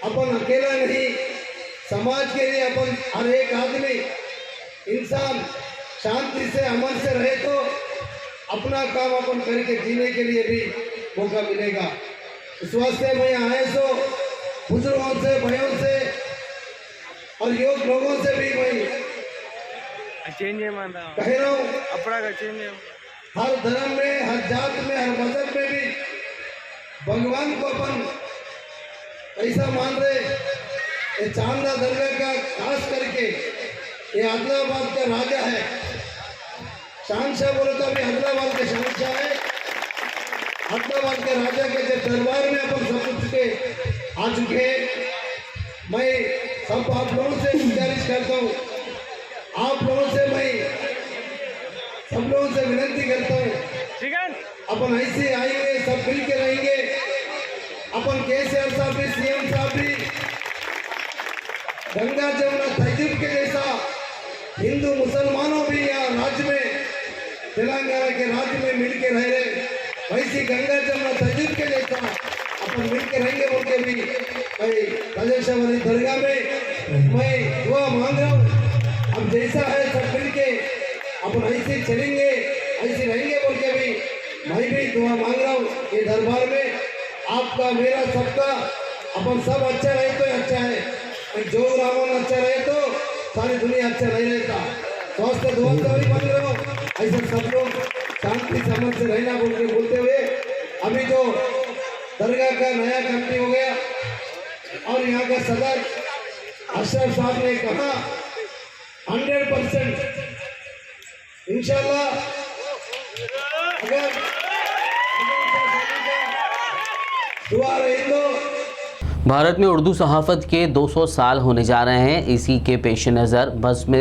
अपन अकेला नहीं, समाज के लिए अपन हर एक आदमी इंसान शांति से अमन से रहे तो अपना काम अपन करके जीने के लिए भी मौका मिलेगा। इस वास्ते मैं आए सो बुजुर्गों से, भाइयों से और युवक लोगों से भी मैं कह रहा हूँ, हर धर्म में, हर जात में, हर मजहब में भी भगवान को अपन ऐसा मान रहे। ये चांदा दरगाह का खास करके ये आदिलाबाद का राजा है, शहंशाह बोले तो अभी आदिलाबाद के शहंशाह है। आदिलाबाद के राजा के जब दरबार में अपन सब कुछ के आ चुके हैं, मैं सब आप लोगों से गुजारिश करता हूँ, आप लोगों से मैं सब लोगों से विनती करता हूँ, अपन ऐसे आएंगे, सब मिल के रहेंगे। अपन KCR साहब भी, CM साहब भी गंगा जमुना तहजीब के जैसा हिंदू मुसलमानों भी यहाँ राज्य में तेलंगाना के राज्य में मिलके रह रहे, वैसी गंगा जमुना तहजीब के लेकर अपन मिलके रहेंगे बोल के भी भाई राजेश्वरी दरगाह में मैं दुआ मांग रहा हूँ। अब जैसा है सब मिलके अपन ऐसे चलेंगे, ऐसे रहेंगे बोल के भी मैं भी दुआ मांग रहा हूँ ये दरबार में। आपका मेरा सबका अपन सब अच्छा रहे तो अच्छा है, जो रावण अच्छा रहे तो सारी दुनिया अच्छा नहीं रहता। स्वास्थ्य दुआ भी मांग रहा हूँ, ऐसे सब लोग शांति समझ से रहना बोल के बोलते हुए अभी जो दरगाह का नया कमेटी हो गया और यहाँ का सदर अशरफ साहब ने कहा 100% इंशाल्लाह अगर दुआ रही तो भारत में उर्दू सहाफ़त के 200 साल होने जा रहे हैं। इसी के पेश नज़र बज़्म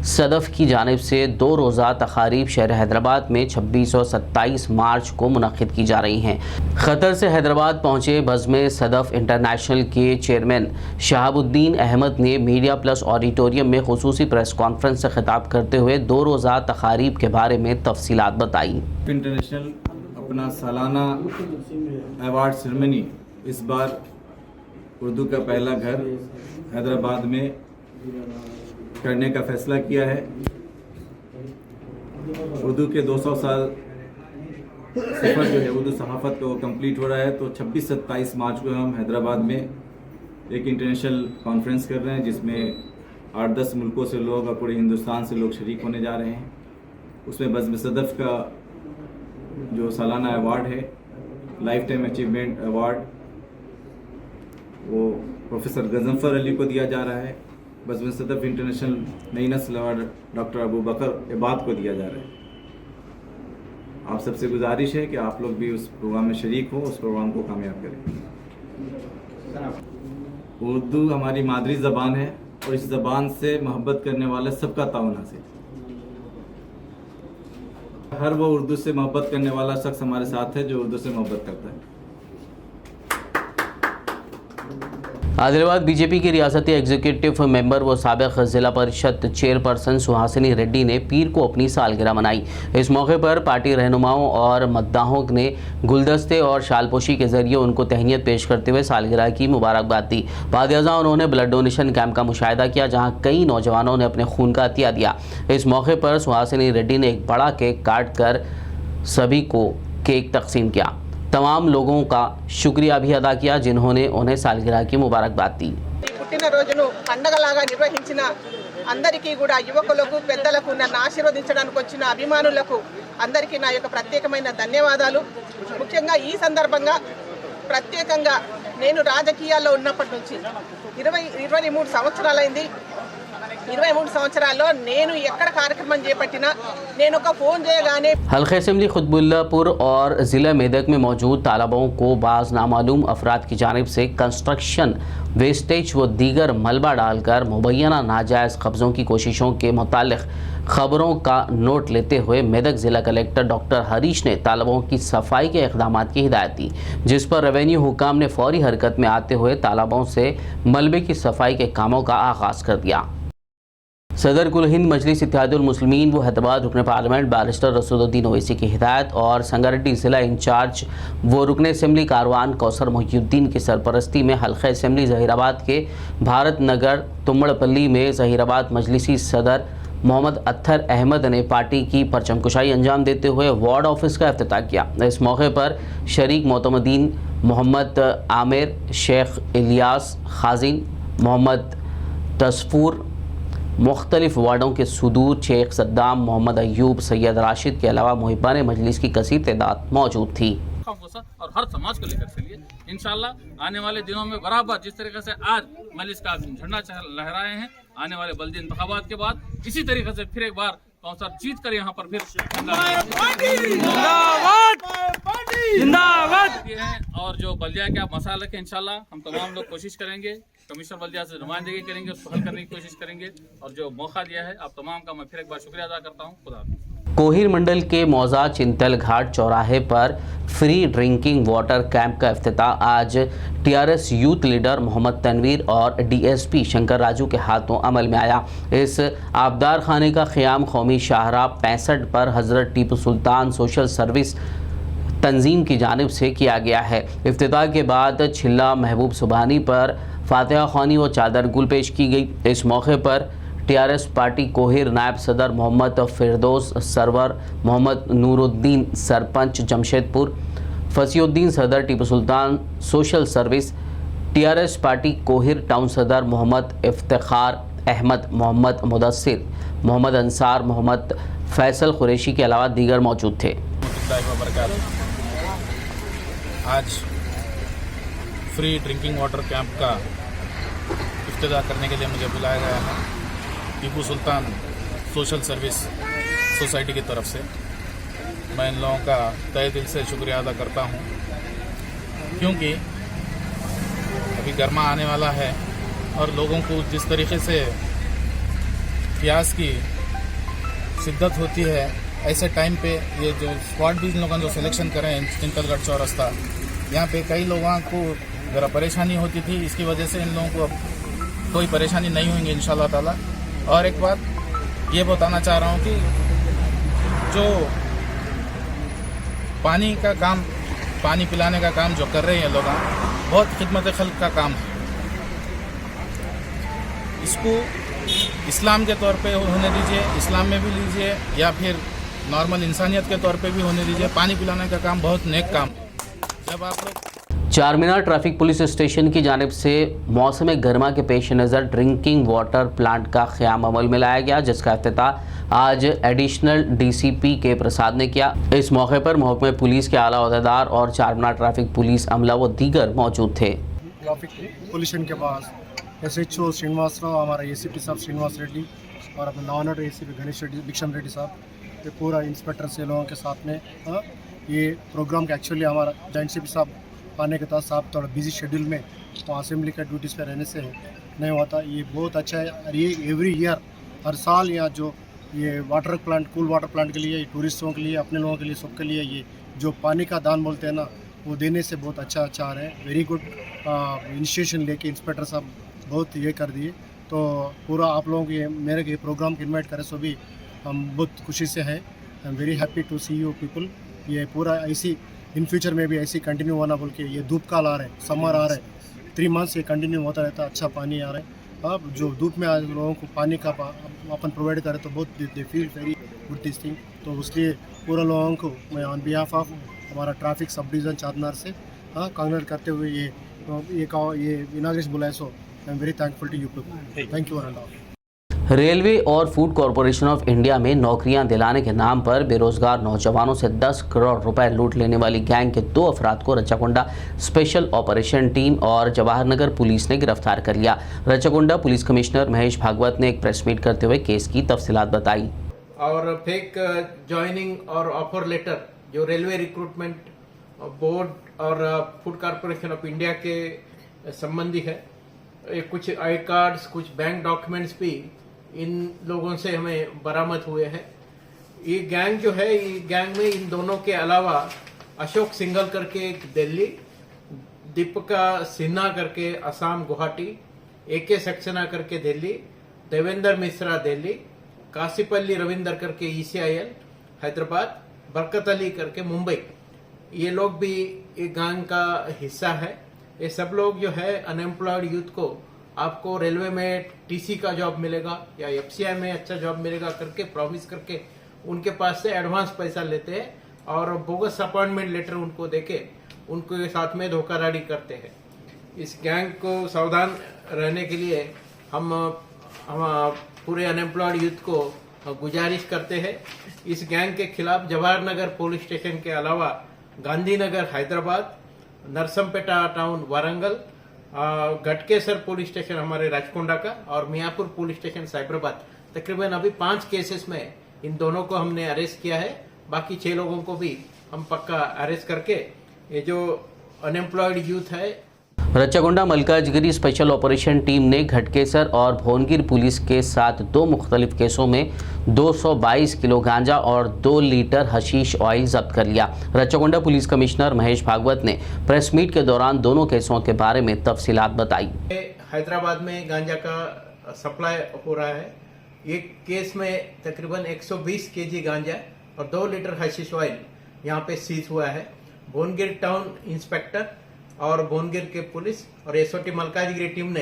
सदफ़ की जानिब से 2 रोज़ा तक़ारीब शहर हैदराबाद में 26 और 27 मार्च को मुनक़्क़िद की जा रही हैं। क़तर से हैदराबाद पहुँचे बज़्म सदफ़ इंटरनेशनल के चेयरमैन शहाबुद्दीन अहमद ने मीडिया प्लस ऑडिटोरियम में ख़ुसूसी प्रेस कॉन्फ्रेंस से ख़िताब करते हुए 2 रोज़ा तक़ारीब के बारे में तफ़सीलात बताई। इंटरनेशनल अपना सालाना अवार्ड सेरेमनी इस बार उर्दू का पहला घर हैदराबाद में करने का फैसला किया है। उर्दू के 200 साल सफ़र जो है उर्दू सहाफ़त का वो कंप्लीट हो रहा है, तो 26-27 मार्च को हम हैदराबाद में एक इंटरनेशनल कॉन्फ्रेंस कर रहे हैं जिसमें 8-10 मुल्कों से लोग और पूरे हिंदुस्तान से लोग शरीक होने जा रहे हैं। उसमें बज़्म सदफ़ का जो सालाना अवार्ड है, लाइफ टाइम अचीवमेंट अवार्ड, वो प्रोफेसर गजनफर अली को दिया जा रहा है। बज़्म सदफ़ इंटरनेशनल नई नस्ल अवार्ड डॉक्टर अबू बकर इबाद को दिया जा रहा है। आप सबसे गुजारिश है कि आप लोग भी उस प्रोग्राम में शरीक हो, उस प्रोग्राम को कामयाब करें। उर्दू हमारी मादरी ज़बान है और इस ज़बान से मोहब्बत करने वाले सबका ताउन हासिल। हर वो उर्दू से मोहब्बत करने वाला शख्स हमारे साथ है जो उर्दू से मोहब्बत करता है। आदिलाबाद बीजेपी की रियासती एग्जीक्यूटिव मेंबर व साबिक़ ज़िला परिषद चेयरपर्सन सुहासिनी रेड्डी ने पीर को अपनी सालगिरह मनाई। इस मौके पर पार्टी रहनुमाओं और मद्दाहों ने गुलदस्ते और शालपोशी के जरिए उनको तहनीत पेश करते हुए सालगिरह की मुबारकबाद दी। बाद अज़ां उन्होंने ब्लड डोनेशन कैंप का मुशाहिदा किया जहाँ कई नौजवानों ने अपने खून का अतिया दिया। इस मौके पर सुहासिनी रेड्डी ने एक बड़ा केक काट कर सभी को केक तकसीम किया। तमाम लोगों का शुक्रिया भी अदा किया जिन्होंने उन्हें सालगिरह की मुबारकबाद दी। పుట్టినరోజును పండగలాగా నిర్వహించిన అందరికీ కూడా యువకులకు పెద్దలకు నన్ను ఆశీర్వదించడానికి వచ్చిన అభిమానులకు అందరికీ నా యొక్క ప్రత్యేకమైన ధన్యవాదాలు। ముఖ్యంగా ఈ సందర్భంగా ప్రత్యేకంగా నేను రాజకీయాల్లో ఉన్నప్పటి నుంచి 23 సంవత్సరాలైంది। 23 సంవత్సరాల్లో నేను ఎక్కడ కార్యక్రమం చేపట్టినా నేను ఒక ఫోన్ చేయగానే हल्का असेंबली खुतबुल्लापुर और ज़िला मेदक में मौजूद तालाबों को बाज़ नामालूम अफराद की जानिब से कंस्ट्रक्शन वेस्टेज व दीगर मलबा डालकर मुबैना नाजायज़ कब्ज़ों की कोशिशों के मुतालिक खबरों का नोट लेते हुए मेदक ज़िला कलेक्टर डॉक्टर हरीश ने तालाबों की सफाई के इक़दामात की हिदायत दी, जिस पर रेवेन्यू हुकाम ने फौरी हरकत में आते हुए तालाबों से मलबे की सफाई के कामों का आगाज़ कर दिया। सदर कुल हिंद मजलिस इत्तेहादुल मुस्लिमीन व हैदराबाद रुकन पार्लियामेंट बैरिस्टर रसूलुद्दीन ओवैसी की हिदायत और संगारेड्डी ज़िला इंचार्ज व रुकन असेंबली कारवान कौसर मोहिउद्दीन की सरपरस्ती में हल्का असेंबली ज़हीराबाद के भारत नगर तुम्बड़पल्ली में ज़हीराबाद मजलिसी सदर मोहम्मद अत्तर अहमद ने पार्टी की परचमकुशाई अंजाम देते हुए वार्ड ऑफिस का इफ्तिताह किया। इस मौके पर शरीक मोतमदीन मोहम्मद आमिर, शेख इलियास खाजिन, मोहम्मद तसफूर, मुख्तलिफ वार्डों के सुदूर शेख सद्दाम, मोहम्मद अयूब, सैयद राशिद के अलावा मुहिबान मजलिस की कसीर तादाद मौजूद थी। और हर समाज को लेकर चलिए इंशाल्लाह आने वाले दिनों में बराबर जिस तरीके से आज मजलिस का झंडा लहराए हैं, आने वाले बल्दी इंतखाबात के बाद इसी तरीके से फिर एक बार कौंसर जीत कर यहाँ पर फिर और जो बल्दिया के आप मसाला रखें इंशाल्लाह हम तमाम लोग कोशिश करेंगे, कमिश्नर बल्दिया से नुमाइंदगी करेंगे, उसको हल करने की कोशिश करेंगे। और जो मौका दिया है आप तमाम का मैं फिर एक बार शुक्रिया अदा करता हूँ। खुदा। कोहिर मंडल के मौजा चिंतल घाट चौराहे पर फ्री ड्रिंकिंग वाटर कैंप का इफ्तिताह आज TRS youth leader Mohammed Tanveer और डीएसपी शंकर राजू के हाथों अमल में आया। इस आबदार खाने का क़याम कौमी शाहराह 65 पर हज़रत टीपू सुल्तान सोशल सर्विस तंजीम की जानिब से किया गया है। इफ्तिताह के बाद छिल्ला महबूब सुबहानी पर फातिहा ख़्वानी व चादर गुल पेश की गई। इस मौके पर टीआरएस पार्टी कोहिर नायब सदर मोहम्मद फिरदौस सरवर, मोहम्मद नूरुद्दीन सरपंच जमशेदपुर, फसीउद्दीन सदर Tipu Sultan social service, TRS party Kohir town सदर मोहम्मद इफ्तिखार अहमद, मोहम्मद मुदस्सिर, मोहम्मद अंसार, मोहम्मद फैसल कुरैशी के अलावा दीगर मौजूद थे। आज फ्री ड्रिंकिंग वाटर कैंप का इफ्तिताह करने के लिए मुझे बुलाया गया है Tipu Sultan social service society की तरफ से। मैं इन लोगों का तहे दिल से शुक्रिया अदा करता हूं, क्योंकि अभी गर्मा आने वाला है और लोगों को जिस तरीके से प्यास की शिद्दत होती है, ऐसे टाइम पे ये जो स्क्वाड भी इन लोगों जो सिलेक्शन करें चिंतलगढ़ चौरस्ता, यहाँ पे कई लोगों को ज़रा परेशानी होती थी। इसकी वजह से इन लोगों को अब कोई परेशानी नहीं होंगी इंशाल्लाह ताला। और एक बात ये बताना चाह रहा हूँ कि जो पानी का काम, पानी पिलाने का काम जो कर रहे हैं लोग, बहुत खिदमत खल्क का काम है। इसको इस्लाम के तौर पे होने दीजिए, इस्लाम में भी लीजिए, या फिर नॉर्मल इंसानियत के तौर पे भी होने दीजिए। पानी पिलाने का काम बहुत नेक काम है। जब आप लोग चारमीनार ट्रैफिक पुलिस स्टेशन की जानिब से मौसम गर्मा के पेश नज़र ड्रिंकिंग वाटर प्लांट का क़याम अमल में लाया गया, जिसका इफ्तिताह आज एडिशनल डीसीपी के प्रसाद ने किया। इस मौके पर महकमे पुलिस के आला ओहदेदार और चारमीनार ट्रैफिक पुलिस अमला व दीगर मौजूद थे। ट्रैफिक पुलिस के पास SHO श्रीनिवास राव, हमारा ACP साहब श्रीनिवास रेड्डी और अपने नॉनर ACP गणेश रेड्डी, भिक्षम रेड्डी साहब, ये पूरा इंस्पेक्टर से लोगों के साथ में ये प्रोग्राम का एक्चुअली हमारा जॉइंट CP साहब आने के बाद साहब थोड़ा बिजी शेड्यूल में तो असेंबली का ड्यूटीज़ पर रहने से नहीं होता। ये बहुत अच्छा है और ये एवरी ईयर हर साल यहाँ जो ये water plant, cool water plant के लिए, टूरिस्टों के लिए, अपने लोगों के लिए, सबके लिए ये जो पानी का दान बोलते हैं ना, वो देने से बहुत अच्छा आ रहे हैं। वेरी गुड इनिशिएशन लेके इंस्पेक्टर साहब बहुत ये कर दिए। तो पूरा आप लोगों के मेरे के प्रोग्राम को इन्वाइट करें, सो भी हम बहुत खुशी से हैं। I am very happy to see you people. ये पूरा ऐसी इन फ्यूचर में भी ऐसी कंटिन्यू होना बोल के, ये धूप काल आ रहे हैं, समर आ रहे हैं, 3 मंथ्स ये कंटिन्यू होता रहता है। अच्छा पानी आ रहा है। अब जो धूप में आज लोगों को पानी का अपन प्रोवाइड करें तो बहुत they feel very good this thing. तो उसलिए पूरा लोगों को मैं ऑन बिहाफ ऑफ हमारा ट्रैफिक सब डिवीज़न चारमीनार से कांग्रेट करते हुए ये इनाग्रेशन बुलाए। So I am very thankful to you people. Thank you one. Railway और फूड कॉरपोरेशन ऑफ इंडिया में नौकरियां दिलाने के नाम पर बेरोजगार नौजवानों से 10 करोड़ रुपए लूट लेने वाली गैंग के 2 अफराद को रचाकुंडा स्पेशल ऑपरेशन टीम और जवाहर नगर पुलिस ने गिरफ्तार कर लिया। रचाकुंडा पुलिस कमिश्नर महेश भागवत ने एक प्रेस मीट करते हुए केस की तफसीलात बताई। और फेक ज्वाइनिंग और ऑफर लेटर जो रेलवे रिक्रूटमेंट बोर्ड और फूड कॉरपोरेशन ऑफ इंडिया के संबंधी है, कुछ आई कार्ड्स, कुछ बैंक डॉक्यूमेंट्स भी इन लोगों से हमें बरामद हुए हैं। ये गैंग जो है, ये गैंग में इन दोनों के अलावा अशोक सिंघल करके एक दिल्ली, दीपिका सिन्हा करके असम गुवाहाटी, AK सक्सेना करके दिल्ली, देवेंद्र मिश्रा दिल्ली, काशीपल्ली रविंदर करके ECIL हैदराबाद, बरकत अली करके मुंबई, ये लोग भी एक गैंग का हिस्सा है। ये सब लोग जो है अनएम्प्लॉयड यूथ को आपको रेलवे में TC का जॉब मिलेगा या FCI में अच्छा जॉब मिलेगा करके प्रॉमिस करके उनके पास से एडवांस पैसा लेते हैं और बोगस अपॉइंटमेंट लेटर उनको देके उनके साथ में धोखाधड़ी करते हैं। इस गैंग को सावधान रहने के लिए हम पूरे अनएम्प्लॉयड यूथ को गुजारिश करते हैं। इस गैंग के खिलाफ जवाहर नगर पुलिस स्टेशन के अलावा Gandhinagar Hyderabad, Narsampet town Warangal, Ghatkesar police station हमारे राजकोंडा का और मियापुर पुलिस स्टेशन साइबराबाद, तकरीबन अभी 5 केसेस में इन दोनों को हमने अरेस्ट किया है। बाकी 6 लोगों को भी हम पक्का अरेस्ट करके ये जो अनएम्प्लॉयड यूथ है रच्चागोंडा मलकाजगिरी स्पेशल ऑपरेशन टीम ने घटकेसर और भोनगिर पुलिस के साथ 2 मुख्तलिफ केसों में 222 किलो गांजा और 2 लीटर हशीश ऑयल जब्त कर लिया। रच्चागोंडा पुलिस कमिश्नर महेश भागवत ने प्रेस मीट के दौरान दोनों केसों के बारे में तफसीलात बताई। हैदराबाद में गांजा का सप्लाई हो रहा है। एक केस में तकरीबन 120 केजी गांजा और 2 लीटर हशीश ऑयल यहाँ पे सीज हुआ है। भोनगिर टाउन इंस्पेक्टर और भोनगिर के पुलिस और एसओटी मलकाजगिरी टीम ने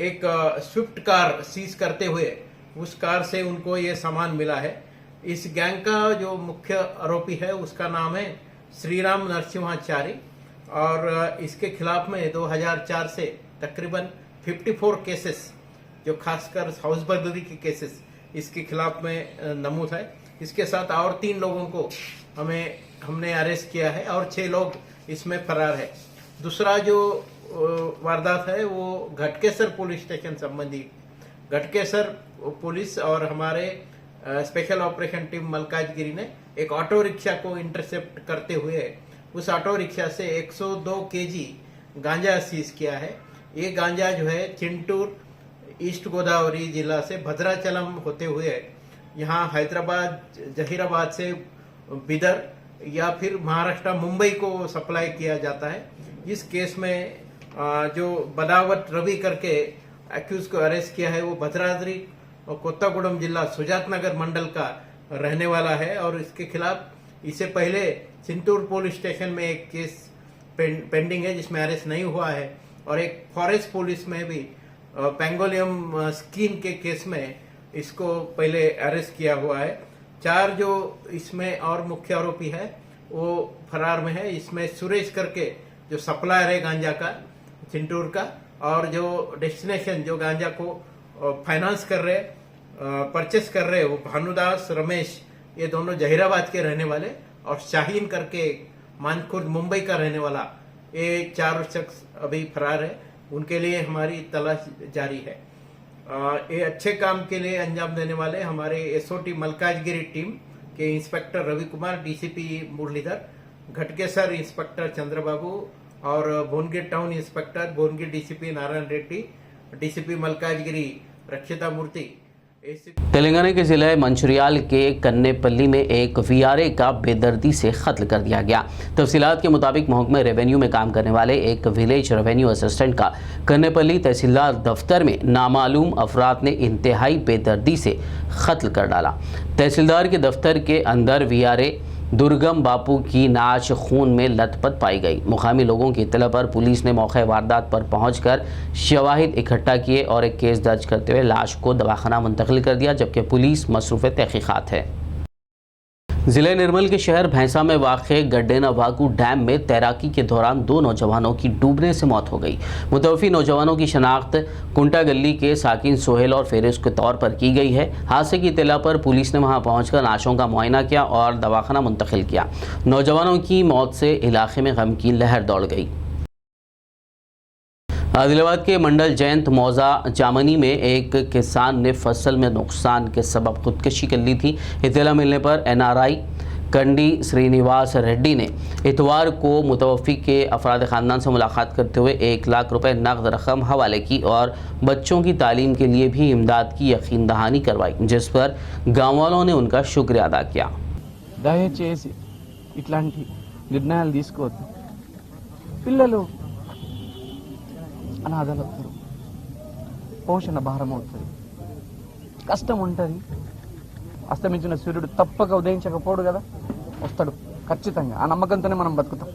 एक स्विफ्ट कार सीज करते हुए उस कार से उनको ये सामान मिला है। इस गैंग का जो मुख्य आरोपी है उसका नाम है श्रीराम नरसिम्हाचारी और इसके खिलाफ में 2004 से तकरीबन 54 केसेस जो खासकर हाउस बर्गलरी के केसेस इसके खिलाफ में नमूद है। इसके साथ और 3 लोगों को हमने अरेस्ट किया है और 6 लोग इसमें फरार है। दूसरा जो वारदात है वो घटकेसर पुलिस स्टेशन संबंधी। घटकेसर पुलिस और हमारे स्पेशल ऑपरेशन टीम मलकाजगिरी ने एक ऑटो रिक्शा को इंटरसेप्ट करते हुए उस ऑटो रिक्शा से 102 केजी गांजा सीज किया है। ये गांजा जो है चिंटूर ईस्ट गोदावरी जिला से भद्राचलम होते हुए यहाँ हैदराबाद जहीराबाद से बिदर या फिर महाराष्ट्र मुंबई को सप्लाई किया जाता है। इस केस में जो बदावत रवि करके एक्यूज को अरेस्ट किया है वो भद्राद्री और कोत्तागुड़म जिला सुजात नगर मंडल का रहने वाला है और इसके खिलाफ इससे पहले चिंतूर पुलिस स्टेशन में एक केस पेंडिंग है जिसमें अरेस्ट नहीं हुआ है और एक फॉरेस्ट पुलिस में भी पेंगोलियम स्कीन के केस में इसको पहले अरेस्ट किया हुआ है। 4 जो इसमें और मुख्य आरोपी है वो फरार में है। इसमें सुरेश करके जो सप्लायर है गांजा का चिंटूर का और जो डेस्टिनेशन जो गांजा को फाइनेंस कर रहे परचेस कर रहे वो भानुदास रमेश ये दोनों जहीराबाद के रहने वाले और शाहीन करके मानखुर्द मुंबई का रहने वाला ये 4 शख्स अभी फरार है। उनके लिए हमारी तलाश जारी है। ये अच्छे काम के लिए अंजाम देने वाले हमारे एसओटी मलकाजगिरी टीम के inspector Ravi Kumar, DCP Muralidhar, Ghatkesar inspector Chandrababu और Bhongir town inspector Bhongir DCP Narayana Reddy, DCP Malkajgiri Rakshita Murthy. Telangana के जिले मंचिर्याल के कन्नेपल्ली में एक वीआरए का बेदर्दी से कत्ल कर दिया गया। तफसीलात के मुताबिक महकमे रेवेन्यू में काम करने वाले एक विलेज रेवेन्यू असिस्टेंट का कन्नेपल्ली तहसीलदार दफ्तर में नामालूम अफराद ने इंतहाई बेदर्दी से कत्ल कर डाला। तहसीलदार के दफ्तर के अंदर वीआरए दुर्गम बापू की नाच खून में लथपथ पाई गई। मुकामी लोगों की इत्तला पर पुलिस ने मौके वारदात पर पहुंचकर शवाहिद इकट्ठा किए और एक केस दर्ज करते हुए लाश को दवाखाना मुंतकिल कर दिया, जबकि पुलिस मसरूफ़ तहकीकात है। जिले निर्मल के शहर भैंसा में वाक़े गड्डेनावागू डैम में तैराकी के दौरान 2 नौजवानों की डूबने से मौत हो गई। मुतवफ़ी नौजवानों की शनाख्त कुंटा गली के साकिन सोहेल और फेरिस के तौर पर की गई है। हादसे की इत्तला पर पुलिस ने वहां पहुंचकर लाशों का मुआयना किया और दवाखाना मुंतकिल किया। नौजवानों की मौत से इलाके में गम की लहर दौड़ गई। आदिलाबाद के मंडल जयंत मौजा जामनी में एक किसान ने फसल में नुकसान के सबब खुदकशी कर ली थी। इत्तला मिलने पर एनआरआई कंडी श्रीनिवास रेड्डी ने इतवार को मुतवफ़ी के अफराद ख़ानदान से मुलाकात करते हुए 1 लाख रुपए नकद रकम हवाले की और बच्चों की तालीम के लिए भी इमदाद की यकीन दहानी करवाई, जिस पर गाँव वालों ने उनका शुक्रिया अदा किया। దయచేసి ఇట్లాంటి నిర్ణయాలు తీసుకోవద్దు। పిల్లలు అనాథలు అవుతారు, పోషణ భారం అవుతుంది, కష్టం ఉంటుంది। అస్తమించిన సూర్యుడు తప్పక ఉదయించకపోడు కదా, వస్తాడు ఖచ్చితంగా। ఆ నమ్మకంతోనే మనం బతుకుతాం।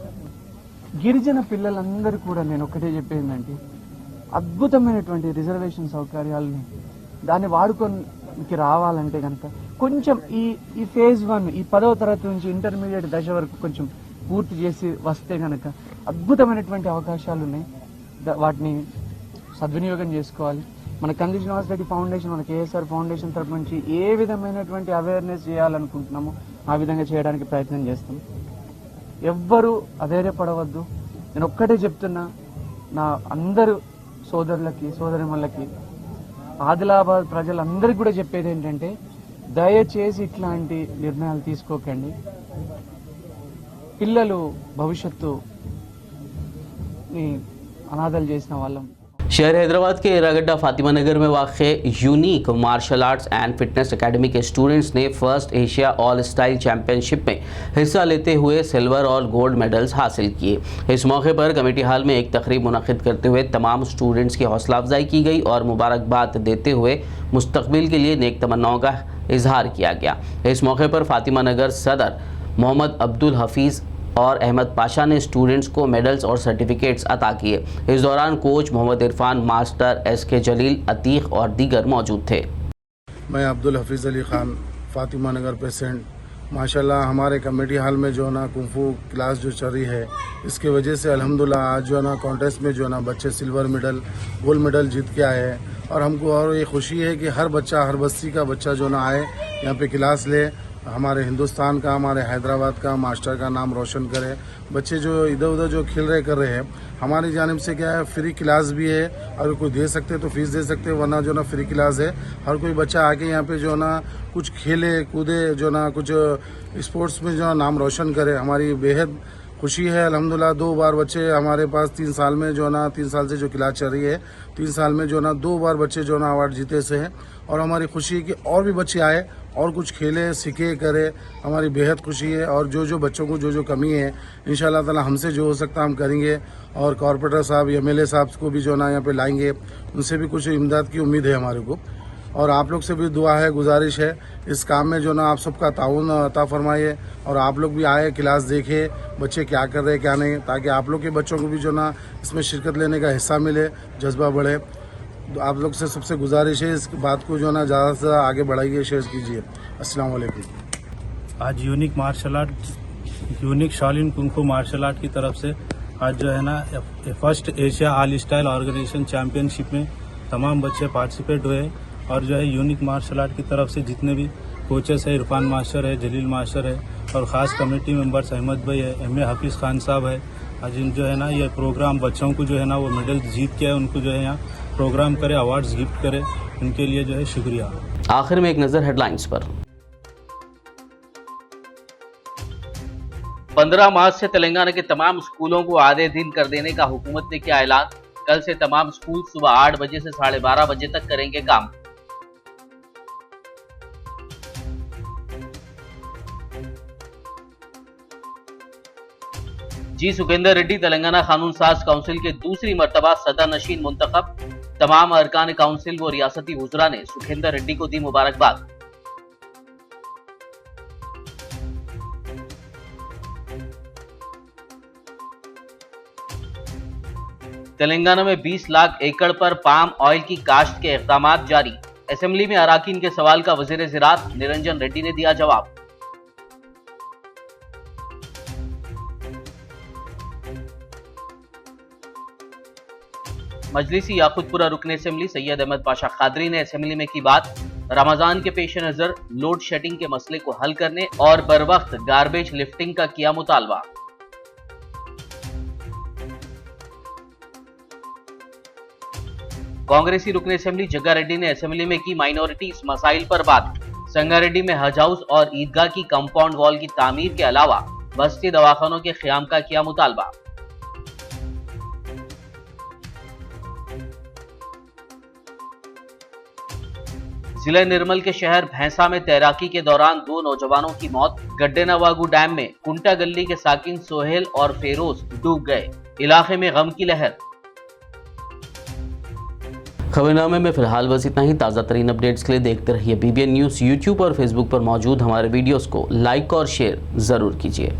గిరిజన పిల్లలందరూ కూడా నేను ఒకటే చెప్పేందంటే అద్భుతమైనటువంటి రిజర్వేషన్ సౌకర్యాలని దాన్ని వాడుకోనికి రావాలంటే కనుక కొంచెం ఈ ఫేజ్ 1 ఈ 10వ తరగతి నుంచి ఇంటర్మీడియట్ దశ వరకు కొంచెం పూర్తి చేసి వస్తే కనుక అద్భుతమైనటువంటి అవకాశాలు ఉన్నాయి। వాటిని సద్వినియోగం చేసుకోవాలి। మన కంది శ్రీనివాస్ రెడ్డి ఫౌండేషన్, మన కేఎస్ఆర్ ఫౌండేషన్ తరపు నుంచి ఏ విధమైనటువంటి అవేర్నెస్ చేయాలనుకుంటున్నామో ఆ విధంగా చేయడానికి ప్రయత్నం చేస్తాం। ఎవ్వరూ అధైర్యపడవద్దు। నేను ఒక్కటే చెప్తున్నా, నా అందరు సోదరులకి సోదరిమణులకి ఆదిలాబాద్ ప్రజలందరికీ కూడా చెప్పేది ఏంటంటే దయచేసి ఇట్లాంటి నిర్ణయాలు తీసుకోకండి। పిల్లలు భవిష్యత్తు ని అనాథలు చేసిన వాళ్ళం. शहर हैदराबाद के एरागड्डा फातिमा नगर में वाक़े unique martial arts and fitness academy के स्टूडेंट्स ने first Asia all style championship में हिस्सा लेते हुए सिल्वर और गोल्ड मेडल्स हासिल किए। इस मौके पर कमेटी हॉल में एक तकरीब मुनक़िद करते हुए तमाम स्टूडेंट्स की हौसला अफजाई की गई और मुबारकबाद देते हुए मुस्तकबिल के लिए नेक तमन्नाओं का इजहार किया गया। इस मौके पर फातिमा नगर सदर मोहम्मद अब्दुल हफीज़ और अहमद पाशा ने स्टूडेंट्स को मेडल्स और सर्टिफिकेट्स अता किए। इस दौरान coach Mohammed Irfan, master SK Jaleel, Atiq और दीगर मौजूद थे। मैं अब्दुल हफीज़ अली खान, फातिमा नगर प्रेसिडेंट। माशाल्लाह हमारे कमेटी हॉल में जो है ना कुंफू क्लास जो चल रही है, इसके वजह से अल्हम्दुलिल्लाह आज जो है ना कॉन्टेस्ट में जो है ना बच्चे सिल्वर मेडल, गोल्ड मेडल जीत के आए हैं। और हमको और ये खुशी है कि हर बच्चा, हर बस्ती का बच्चा जो ना आए यहाँ पे क्लास ले, हमारे हिंदुस्तान का, हमारे हैदराबाद का मास्टर का नाम रोशन करे। बच्चे जो इधर उधर जो खेल रहे कर रहे हैं, हमारी जानिब से क्या है, फ्री क्लास भी है। अगर कोई दे सकते तो फीस दे सकते, वरना जो ना फ्री क्लास है। हर कोई बच्चा आके यहाँ पे जो ना कुछ खेले कूदे, जो ना कुछ स्पोर्ट्स में जो ना नाम रोशन करे। हमारी बेहद खुशी है। अल्हम्दुलिल्लाह 2 बार बच्चे हमारे पास 3 साल में जो ना 3 साल से जो क्लास चल रही है, 3 साल में जो ना 2 बार बच्चे जो ना अवार्ड जीते से हैं। और हमारी खुशी है कि और भी बच्चे आए और कुछ खेले, सीखे, करे। हमारी बेहद खुशी है। और जो बच्चों को जो कमी है, इंशाअल्लाह ताला हमसे जो हो सकता हम करेंगे। और कॉर्पोरेटर साहब, MLA साहब को भी जो ना यहाँ पे लाएंगे, उनसे भी कुछ इमदाद की उम्मीद है हमारे को। और आप लोग से भी दुआ है, गुजारिश है, इस काम में जो ना आप सबका ताउन अता फरमाइए। और आप लोग भी आए, क्लास देखे, बच्चे क्या कर रहे हैं क्या नहीं, ताकि आप लोग के बच्चों को भी जो ना इसमें शिरकत लेने का हिस्सा मिले, जज्बा बढ़े। आप लोग से सबसे गुजारिश है, इस बात को जो ना ज़्यादा से ज़्यादा आगे बढ़ाइए, शेयर कीजिए। अस्सलाम वालेकुम। आज unique martial art, unique Shaolin kung fu martial art की तरफ से आज जो है ना first Asia all style organisation championship में तमाम बच्चे पार्टिसिपेट हुए। और जो है यूनिक मार्शल आर्ट की तरफ से जितने भी कोचेस है, इरफान मास्टर है, जलील मास्टर है, और ख़ास कमेटी मेंबर्स अहमद भाई है, MA हफीज़ खान साहब है। आज जो है ना ये प्रोग्राम बच्चों को जो है ना वो मेडल जीत के उनको जो है यहाँ प्रोग्राम करे, अवार्ड्स गिफ्ट करे, उनके लिए जो है शुक्रिया। आखिर में एक नज़र हेडलाइंस पर। 15 मार्च से तेलंगाना के तमाम स्कूलों को आधे दिन कर देने का हुकूमत ने किया ऐलान। कल से तमाम स्कूल सुबह 8 बजे से 12:30 बजे तक करेंगे काम। जी सुखेंदर रेड्डी तेलंगाना कानून साज काउंसिल के दूसरी मर्तबा सदर नशीन मुंतखब। तमाम अरकान काउंसिल व रियासती वुज़रा ने सुखेंदर रेड्डी को दी मुबारकबाद। तेलंगाना में 20 लाख एकड़ पर पाम ऑयल की काश्त के इक़दामात जारी। असेंबली में अराकीन के सवाल का वज़ीर ज़राअत निरंजन रेड्डी ने दिया जवाब। मजलिसी याकुतपुरा रुकन असेंबली सैयद अहमद पाशा खादरी ने असेंबली में की बात। रमजान के पेश नजर लोड शेडिंग के मसले को हल करने और बरवक्त गार्बेज लिफ्टिंग का किया मुतालबा। कांग्रेसी रुकन असेंबली जग्गा रेड्डी ने असेंबली में की माइनॉरिटीज मसाइल पर बात। संगारेड्डी में हज हाउस और ईदगाह की कंपाउंड वॉल की तामीर के अलावा बस्ती दवाखानों के क़याम का किया मुतालबा। जिला निर्मल के शहर भैंसा में तैराकी के दौरान 2 नौजवानों की मौत। गड्डेनावागू डैम में कुंटा गली के साकिन सोहेल और फेरोज डूब गए। इलाके में गम की लहर। खबरनामे में फिलहाल बस इतना ही। ताज़ा तरीन अपडेट्स के लिए देखते रहिए BBN न्यूज़। यूट्यूब और फेसबुक पर मौजूद हमारे वीडियोस को लाइक और शेयर ज़रूर कीजिए।